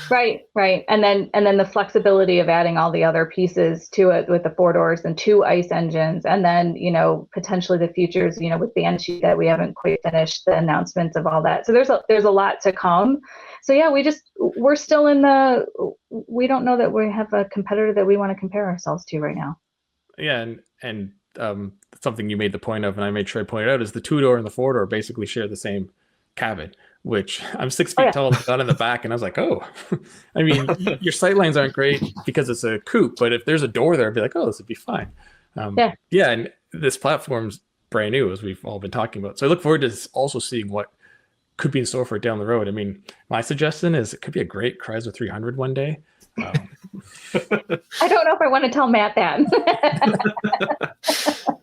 Right. And then the flexibility of adding all the other pieces to it with the four doors and two ICE engines, and then, potentially the futures, with Banshee that we haven't quite finished the announcements of all that. So there's a lot to come. So yeah, we're still we don't know that we have a competitor that we want to compare ourselves to right now. Yeah. And something you made the point of, and I made sure I pointed out, is the two-door and the four-door basically share the same cabin, which I'm 6 feet tall, got in the back, and I was like, oh, I mean, your sight lines aren't great because it's a coupe, but if there's a door there, I'd be like, oh, this would be fine. Yeah, and this platform's brand new, as we've all been talking about. So I look forward to also seeing what could be in store for it down the road. I mean, my suggestion is it could be a great Chrysler 300 one day. I don't know if I want to tell Matt that.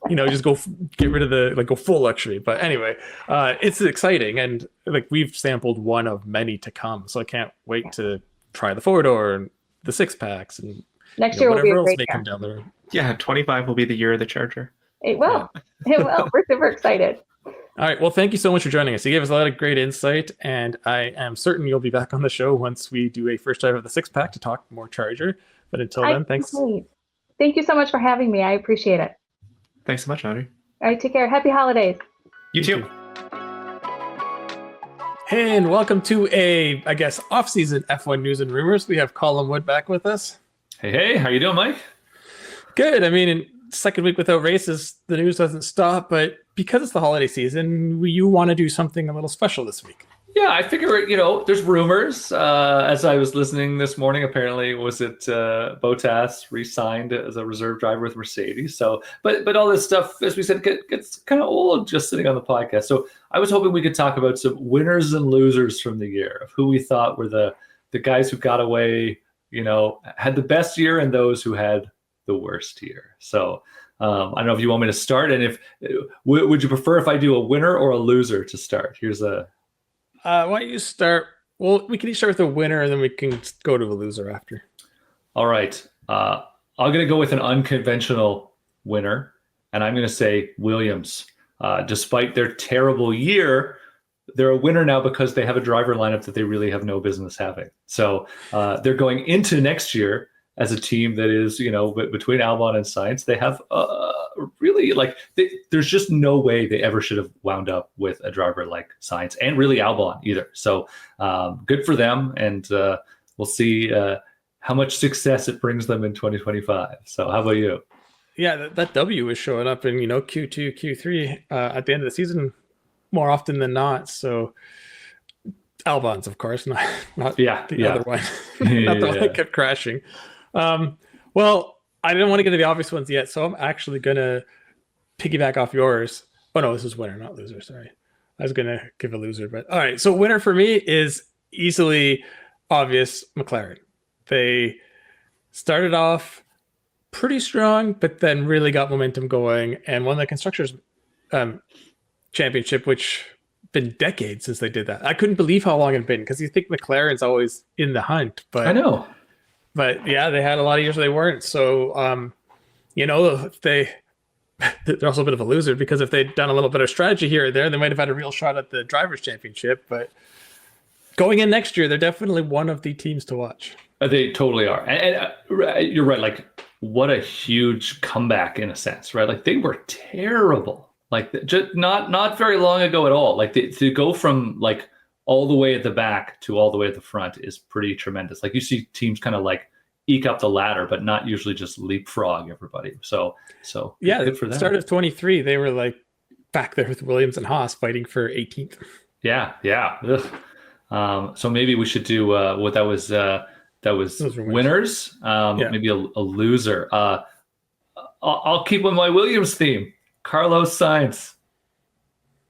Just get rid of go full luxury. But anyway, it's exciting, and we've sampled one of many to come. So I can't wait to try the four-door and the six-packs, and next year will be a great year. Come down the road. Yeah, 25 will be the year of the Charger. It will. Yeah. It will. We're super excited. All right. Well, thank you so much for joining us. You gave us a lot of great insight, and I am certain you'll be back on the show once we do a first drive of the six-pack to talk more Charger. But until then, thanks. Thank you so much for having me. I appreciate it. Thanks so much, Audrey. All right. Take care. Happy holidays. You too. Hey, and welcome to off-season F1 news and rumors. We have Colum Wood back with us. Hey, how you doing, Mike? Good. I mean, in second week without races, the news doesn't stop, but because it's the holiday season, you want to do something a little special this week. Yeah, I figure, there's rumors. As I was listening this morning, apparently, Bottas re-signed as a reserve driver with Mercedes. So, but all this stuff, as we said, gets kind of old just sitting on the podcast. So I was hoping we could talk about some winners and losers from the year, of who we thought were the guys who got away, had the best year, and those who had the worst year. So I don't know if you want me to start, and if would you prefer if I do a winner or a loser to start? Here's a. Why don't you start? Well, we can each start with a winner, and then we can go to a loser after. All right. I'm going to go with an unconventional winner, and I'm going to say Williams. Despite their terrible year, they're a winner now because they have a driver lineup that they really have no business having. So they're going into next year as a team that is, between Albon and Sainz, they have really there's just no way they ever should have wound up with a driver like Sainz, and really Albon either. So good for them, and we'll see how much success it brings them in 2025. So how about you? Yeah, that W is showing up in Q2, Q3 at the end of the season more often than not. So Albon's, of course, not the other one, not the one that kept crashing. Well, I didn't want to get to the obvious ones yet, so I'm actually going to piggyback off yours. Oh, no, this is winner, not loser. Sorry. I was going to give a loser, but all right. So winner for me is easily obvious McLaren. They started off pretty strong, but then really got momentum going and won the Constructors Championship, which been decades since they did that. I couldn't believe how long it had been, because you think McLaren's always in the hunt, but I know. But yeah, they had a lot of years where they weren't. So, they're also a bit of a loser, because if they'd done a little bit of strategy here or there, they might have had a real shot at the Drivers' Championship. But going in next year, they're definitely one of the teams to watch. They totally are. And you're right. What a huge comeback in a sense, right? They were terrible. Just not very long ago at all. To go from all the way at the back to all the way at the front is pretty tremendous. You see teams kind of eke up the ladder, but not usually just leapfrog everybody. So yeah, good for them. Start of 23, they were back there with Williams and Haas fighting for 18th. Yeah. So maybe we should do what that was. That was winners. Maybe a loser. I'll keep with my Williams theme. Carlos Sainz.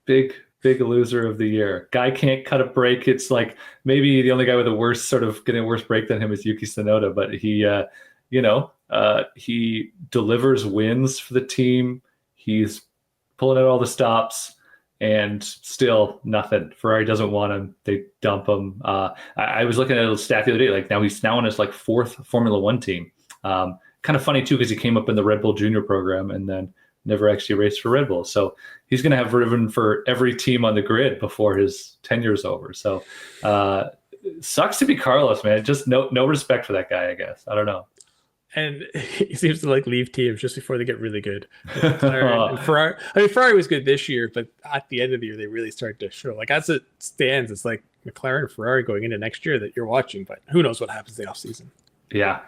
Big big loser of the year. Guy can't cut a break. It's like maybe the only guy with the worst sort of getting a worse break than him is Yuki Tsunoda, but he delivers wins for the team. He's pulling out all the stops, and still nothing. Ferrari doesn't want him. They dump him. I was looking at a stat the other day. Like he's now on his like 4th Formula One team. Kind of funny too, because he came up in the Red Bull Junior program and then never actually raced for Red Bull. So he's going to have driven for every team on the grid before his tenure is over. So sucks to be Carlos, man. Just no respect for that guy, I guess. I don't know. And he seems to like leave teams just before they get really good. And Ferrari was good this year, but at the end of the year, they really started to show. Like as it stands, it's like McLaren and Ferrari going into next year that you're watching, but who knows what happens the off season. Yeah.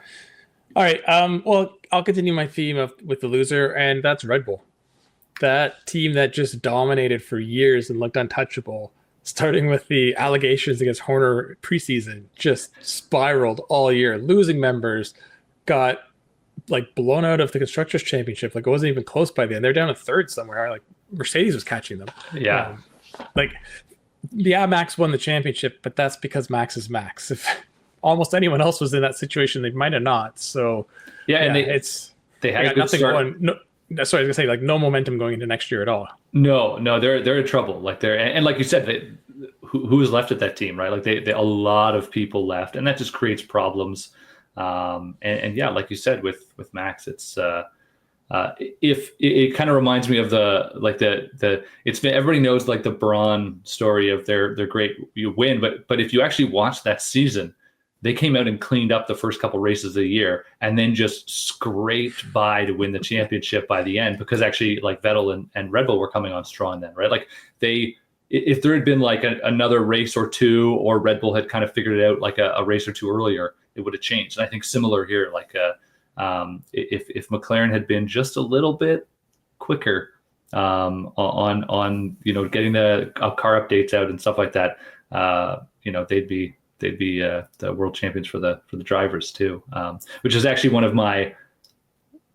All right. Well, I'll continue my theme with the loser, and that's Red Bull. That team that just dominated for years and looked untouchable, starting with the allegations against Horner preseason, just spiraled all year, losing members. Got like blown out of the Constructors Championship. Like it wasn't even close by the end. They're down to 3rd somewhere. Like Mercedes was catching them. Yeah. Max won the championship, but that's because Max is Max. If almost anyone else was in that situation, they might have not. So and they had a good nothing start. going. No, sorry, I was gonna say like no momentum going into next year at all. No, they're in trouble. Like and like you said, who was left at that team, right? Like they a lot of people left, and that just creates problems. And yeah, like you said, with Max, it's if it kind of reminds me of it's been, everybody knows like the Braun story of their great win, but if you actually watch that season, they came out and cleaned up the first couple races of the year and then just scraped by to win the championship by the end, because actually like Vettel and Red Bull were coming on strong then, right? Like if there had been like another race or two, or Red Bull had kind of figured it out like a race or two earlier, it would have changed. And I think similar here, like if McLaren had been just a little bit quicker on getting the car updates out and stuff like that, they'd be the world champions for the drivers too, which is actually one of my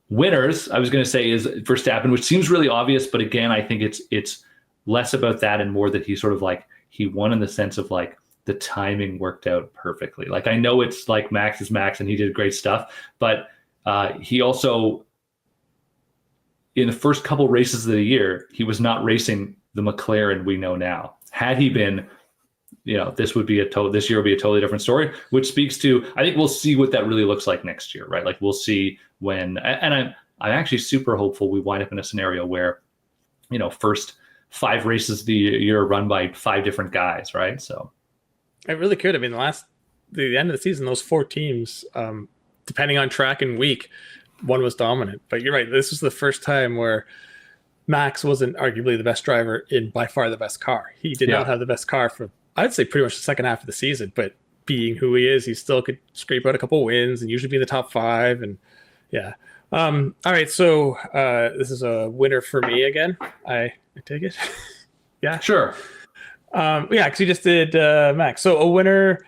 winners. I was going to say is Verstappen, which seems really obvious, but again, I think it's less about that and more that he sort of like he won in the sense of like the timing worked out perfectly. Like I know it's like Max is Max and he did great stuff, but he also in the first couple races of the year, he was not racing the McLaren we know now. Had he been, this year would be a totally different story, which speaks to, I think we'll see what that really looks like next year, right? Like we'll see when, and I'm actually super hopeful we wind up in a scenario where, first 5 races of the year run by 5 different guys, right? So it really could. I mean, the end of the season, those 4 teams, depending on track and week, one was dominant. But you're right. This was the first time where Max wasn't arguably the best driver in by far the best car. He did not have the best car for, I'd say, pretty much the second half of the season. But being who he is, he still could scrape out a couple wins and usually be in the top 5. And yeah. All right. So this is a winner for me again. I take it. Yeah. Sure. Because you just did Max. So a winner,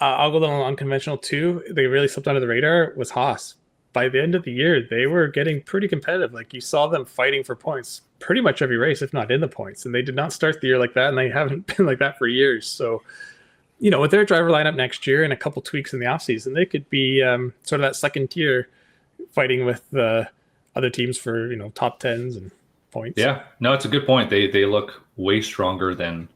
I'll go a little unconventional too. They really slipped under the radar was Haas. By the end of the year, they were getting pretty competitive. Like you saw them fighting for points pretty much every race, if not in the points. And they did not start the year like that, and they haven't been like that for years. So, with their driver lineup next year and a couple tweaks in the offseason, they could be sort of that second tier fighting with other teams for, top 10s and points. Yeah, no, it's a good point. They look way stronger than,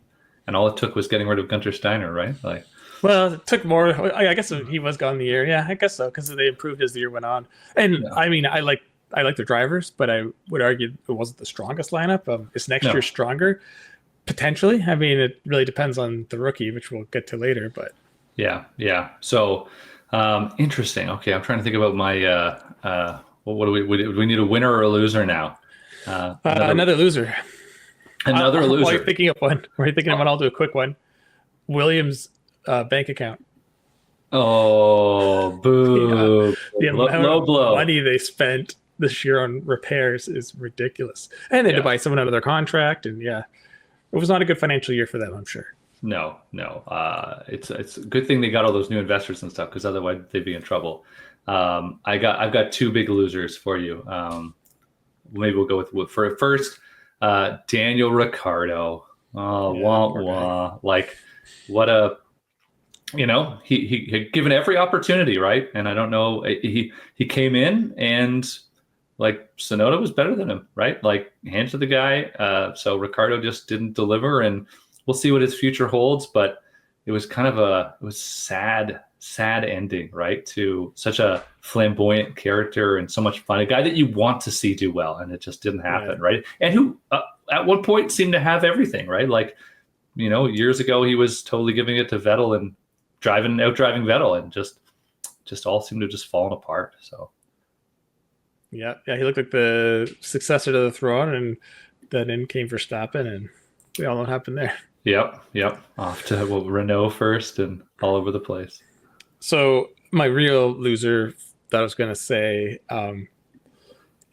and all it took was getting rid of Gunter Steiner, right? Like, well, it took more. I guess he was gone the year. Yeah, I guess so, because they improved as the year went on. And yeah. I mean, I like the drivers, but I would argue it wasn't the strongest lineup. Is next year stronger? Potentially. I mean, it really depends on the rookie, which we'll get to later. But yeah. So interesting. Okay, I'm trying to think about my. What do we need a winner or a loser now? Another loser. Another loser. While you're thinking of one, I'll do a quick one. Williams' bank account. Oh, boo! The low blow. Money they spent this year on repairs is ridiculous, and they had to buy someone out of their contract, and it was not a good financial year for them, I'm sure. No. It's a good thing they got all those new investors and stuff, because otherwise they'd be in trouble. I've got 2 big losers for you. Maybe we'll go with for first, Daniel Ricciardo. Oh, Yeah, wah poor guy. wah. Like, what a, he had given every opportunity, right? And I don't know, he came in and like Sonoda was better than him, right? Like, hand to the guy. So Ricardo just didn't deliver, and we'll see what his future holds. But it was kind of it was sad ending, right? To such a flamboyant character and so much fun, a guy that you want to see do well, and it just didn't happen, right? And who at one point seemed to have everything, right? Like, years ago he was totally giving it to Vettel and out driving Vettel, and just all seemed to have just fallen apart. So. Yeah, he looked like the successor to the throne, and then in came Verstappen, and we all know what happened there. Yep. Off to Renault first and all over the place. So my real loser that I was going to say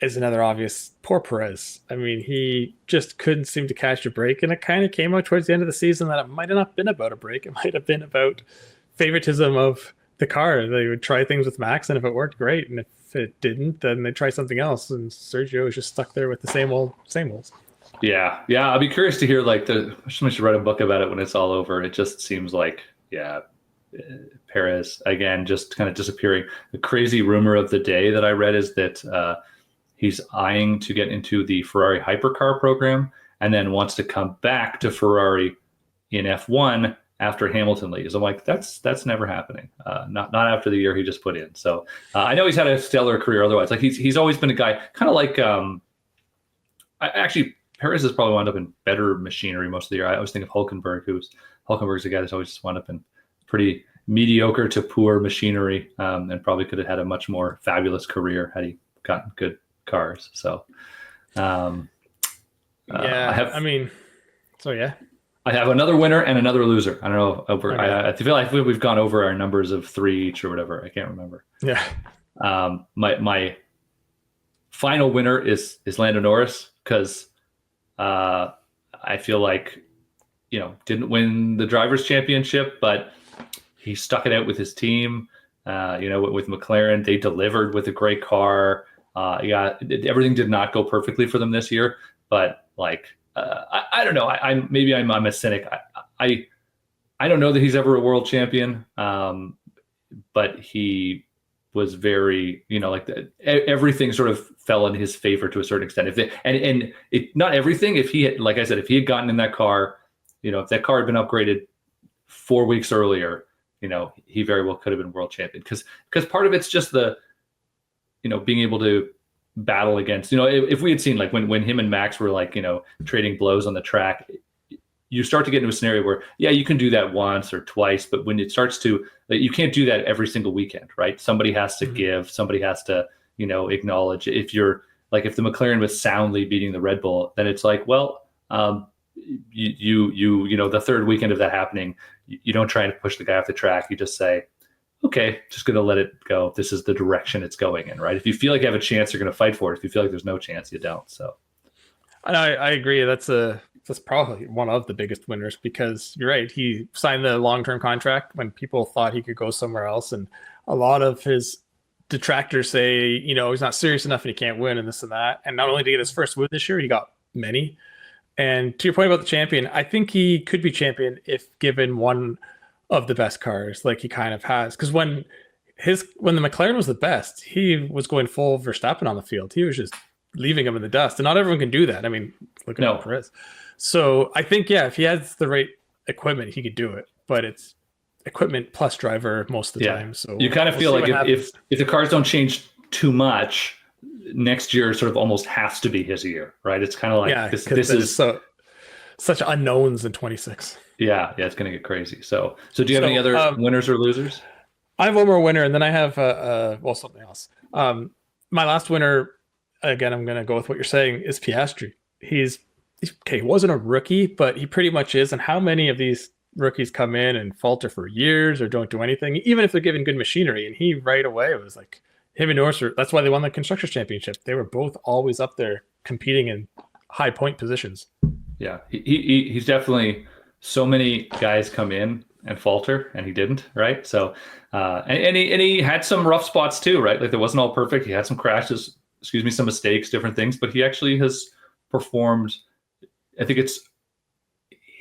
is another obvious, poor Perez. I mean, he just couldn't seem to catch a break, and it kind of came out towards the end of the season that it might have not been about a break. It might have been about favoritism of the car. They would try things with Max, and if it worked, great, and if it didn't, then they try something else. And Sergio was just stuck there with the same old. Yeah. I'll be curious to hear, like, somebody should write a book about it when it's all over. It just seems like, Perez again, just kind of disappearing. The crazy rumor of the day that I read is that he's eyeing to get into the Ferrari hypercar program, and then wants to come back to Ferrari in F1 after Hamilton leaves. I'm like, that's never happening. Not after the year he just put in. So I know he's had a stellar career otherwise. Like, he's always been a guy kind of like actually Perez has probably wound up in better machinery most of the year. I always think of Hulkenberg's a guy that's always just wound up in pretty mediocre to poor machinery, and probably could have had a much more fabulous career had he gotten good cars. So I have another winner and another loser. I don't know. I feel like we've gone over our numbers of 3 each or whatever. I can't remember. Yeah. My final winner is Lando Norris, because I feel like, didn't win the Drivers' Championship, but he stuck it out with his team. With McLaren, they delivered with a great car. Everything did not go perfectly for them this year, but like, I don't know. I'm a cynic. I don't know that he's ever a world champion, but he was very, everything sort of fell in his favor to a certain extent. Not everything. If he had, like I said, if he had gotten in that car, if that car had been upgraded 4 weeks earlier, he very well could have been world champion. Because part of it's just the, being able to battle against, if we had seen, like, when him and Max were, like, trading blows on the track, you start to get into a scenario where, you can do that once or twice, but when it starts to, you can't do that every single weekend, right? Somebody has to give, somebody has to, acknowledge. If the McLaren was soundly beating the Red Bull, then it's like, well, the third weekend of that happening, you don't try to push the guy off the track. You just say, okay, just going to let it go. This is the direction it's going in, right? If you feel like you have a chance, you're going to fight for it. If you feel like there's no chance, you don't. So, I agree. That's probably one of the biggest winners, because you're right. He signed the long-term contract when people thought he could go somewhere else, and a lot of his detractors say, he's not serious enough and he can't win and this and that. And not only did he get his first win this year, he got many. And to your point about the champion, I think he could be champion if given one of the best cars, like he kind of has. Because when the McLaren was the best, he was going full Verstappen on the field. He was just leaving him in the dust, and not everyone can do that. I mean, look at Perez. So I think, if he has the right equipment, he could do it. But it's equipment plus driver most of the time. So you kind of feel like if the cars don't change too much, next year sort of almost has to be his year, right? It's kind of like this is such unknowns in 26. Yeah, it's going to get crazy. So do you have any other winners or losers? I have one more winner, and then I have something else. My last winner, again, I'm going to go with what you're saying, is Piastri. He's okay. He wasn't a rookie, but he pretty much is. And how many of these rookies come in and falter for years or don't do anything, even if they're given good machinery? And he right away was like, him and Norris, that's why they won the Constructors' Championship. They were both always up there competing in high point positions. Yeah, he's definitely, so many guys come in and falter, and he didn't, right? So, and he had some rough spots too, right? Like, there wasn't all perfect. He had some crashes, some mistakes, different things, but he actually has performed. I think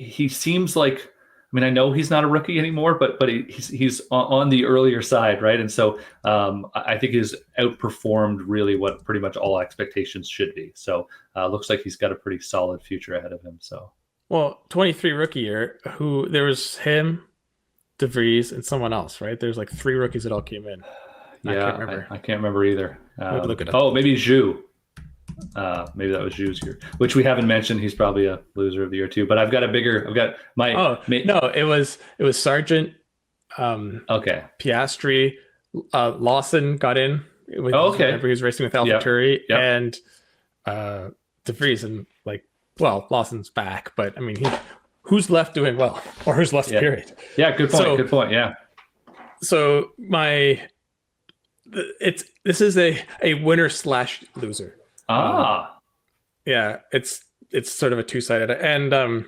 he seems like, I mean, I know he's not a rookie anymore, but he's on the earlier side, right? And so I think he's outperformed really what pretty much all expectations should be. So looks like he's got a pretty solid future ahead of him. So, well, 23 rookie year. Who there was him, DeVries, and someone else, right? There's like 3 rookies that all came in. yeah, I can't remember. I can't remember either. Look it up. Oh, maybe Zhu. Maybe that was Zhu's year, which we haven't mentioned. He's probably a loser of the year too. But I've got my. No, it was Sargent. Okay. Piastri, Lawson got in. Okay. Remember he was racing with AlphaTauri and De Vries, and like, well, Lawson's back, but I mean, who's left doing well, or who's left? Period. Yeah. Good point. Good point. Yeah. So this is a winner / loser. Yeah, it's sort of a two-sided, and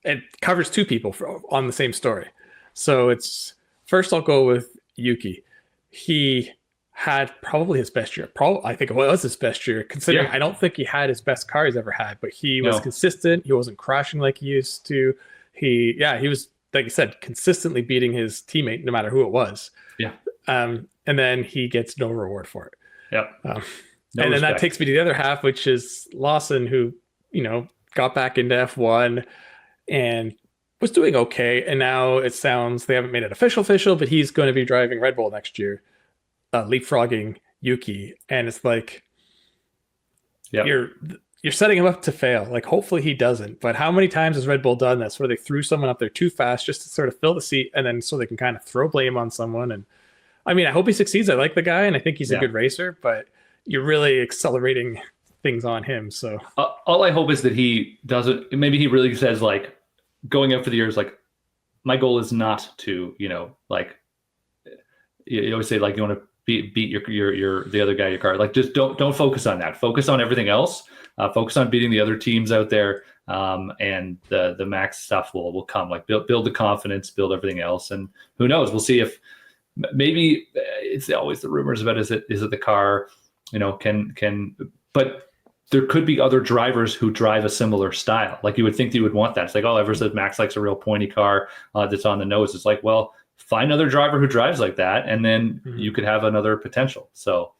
it covers 2 people on the same story. So it's first I'll go with Yuki. He had probably his best year. I think it was his best year, considering I don't think he had his best car he's ever had, but he was consistent. He wasn't crashing like he used to. He was, like you said, consistently beating his teammate no matter who it was. Yeah. And then he gets no reward for it. Yep. And then that takes me to the other half, which is Lawson, who, got back into F1 and was doing okay. And now it sounds they haven't made it official, but he's going to be driving Red Bull next year, leapfrogging Yuki. And it's like, you're setting him up to fail. Like, hopefully he doesn't. But how many times has Red Bull done this where they threw someone up there too fast just to sort of fill the seat, and then so they can kind of throw blame on someone? And I mean, I hope he succeeds. I like the guy, and I think he's a good racer, but you're really accelerating things on him. So all I hope is that he doesn't, maybe he really says, like, going up for the years, like, my goal is not to, like, you always say, like, you want to beat your the other guy in your car. Like, just don't focus on that. Focus on everything else. Focus on beating the other teams out there. And the max stuff will come. Like, build the confidence, build everything else. And who knows? We'll see if maybe it's always the rumors about, is it the car, but there could be other drivers who drive a similar style. Like, you would think you would want that. It's like, ever said Max likes a real pointy car that's on the nose. It's like, well, find another driver who drives like that, and then you could have another potential. So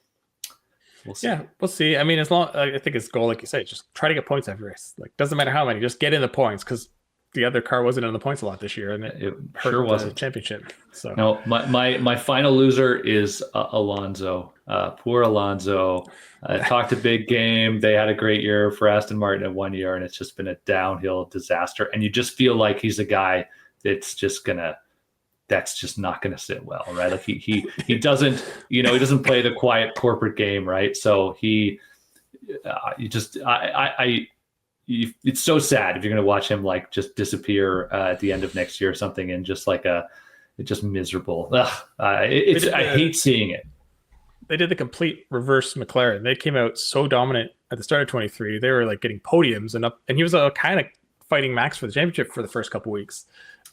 we'll see. Yeah, we'll see. I mean, as long, I think his goal, like you say, just try to get points every race. Like, doesn't matter how many, just get in the points, because the other car wasn't in the points a lot this year, and it sure wasn't the championship. So no, my final loser is Alonso. Poor Alonso. Talked a big game. They had a great year for Aston Martin in 1 year, and it's just been a downhill disaster. And you just feel like he's a guy that's just not gonna sit well, right? Like he doesn't, he doesn't play the quiet corporate game, right? So it's so sad if you're going to watch him, like, just disappear at the end of next year or something, and just like it's just miserable. I hate seeing it. They did the complete reverse McLaren. They came out so dominant at the start of 23. They were like getting podiums and he was kind of fighting Max for the championship for the first couple weeks,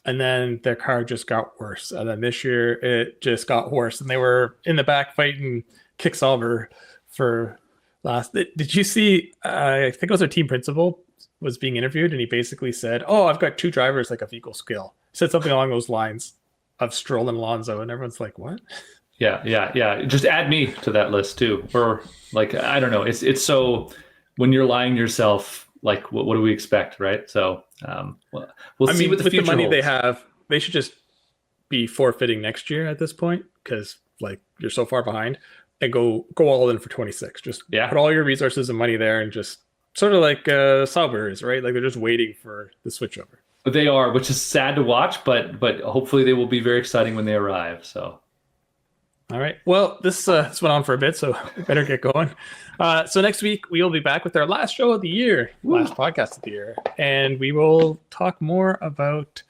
and then their car just got worse. And then this year it just got worse, and they were in the back fighting Kick Sauber for last. Did you see? I think it was their team principal was being interviewed, and he basically said, "Oh, I've got 2 drivers like of equal skill." He said something along those lines of Stroll and Alonso, and everyone's like, "What?" Yeah. Just add me to that list too, or like, I don't know. It's so, when you're lying to yourself, like, what do we expect, right? So we'll see what the future the money holds. They have. They should just be forfeiting next year at this point, because like you're so far behind, and go all in for 26. Just put all your resources and money there, and just sort of like Sauber is, right? Like, they're just waiting for the switchover. They are, which is sad to watch, but hopefully they will be very exciting when they arrive. So. All right. Well, this went on for a bit, so we better get going. So next week we will be back with our last show of the year, last podcast of the year, and we will talk more about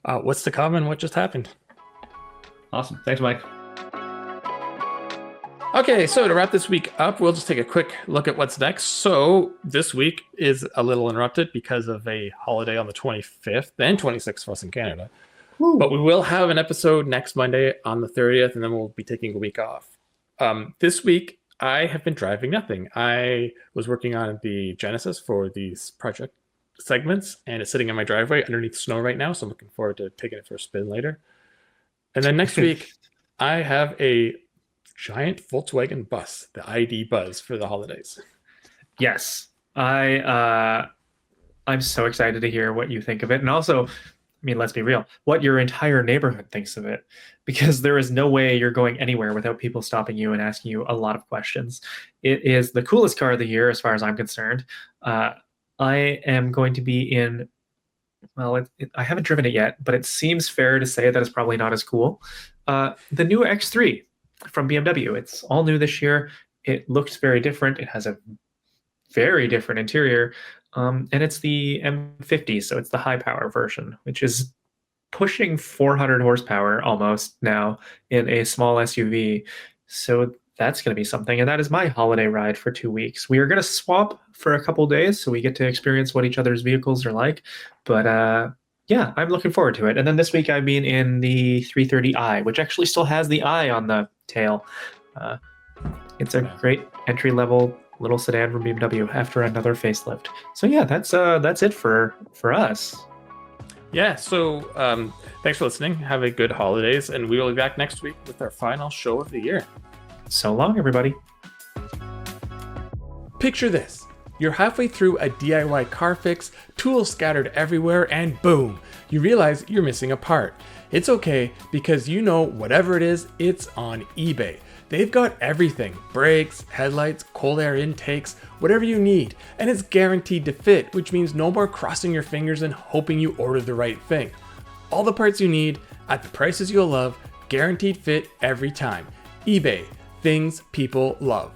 what's to come and what just happened. Awesome. Thanks, Mike. Okay, so to wrap this week up, we'll just take a quick look at what's next. So this week is a little interrupted because of a holiday on the 25th and 26th for us in Canada. Woo. But we will have an episode next Monday on the 30th, and then we'll be taking a week off. This week, I have been driving nothing. I was working on the Genesis for this project segments, and it's sitting in my driveway underneath snow right now. So I'm looking forward to taking it for a spin later. And then next week, I have a giant Volkswagen bus, the ID Buzz, for the holidays. Yes, I'm so excited to hear what you think of it, and also, I mean, let's be real, what your entire neighborhood thinks of it, because there is no way you're going anywhere without people stopping you and asking you a lot of questions. It is the coolest car of the year, as far as I'm concerned. I am going to be in. Well, I haven't driven it yet, but it seems fair to say that it's probably not as cool. The new X3 from BMW. It's all new this year. It looks very different. It has a very different interior. And it's the M50, so it's the high power version, which is pushing 400 horsepower almost now in a small SUV. So that's going to be something. And that is my holiday ride for 2 weeks. We are going to swap for a couple days so we get to experience what each other's vehicles are like. But yeah, I'm looking forward to it. And then this week I've been in the 330i, which actually still has the I on the tail. It's a great entry-level little sedan from BMW after another facelift. So yeah, that's it for us. Yeah, so thanks for listening. Have a good holidays, and we will be back next week with our final show of the year. So long, everybody. Picture this. You're halfway through a DIY car fix, tools scattered everywhere, and boom, you realize you're missing a part. It's okay, because you know whatever it is, it's on eBay. They've got everything: brakes, headlights, cold air intakes, whatever you need, and it's guaranteed to fit, which means no more crossing your fingers and hoping you ordered the right thing. All the parts you need at the prices you'll love, guaranteed fit every time. eBay, things people love.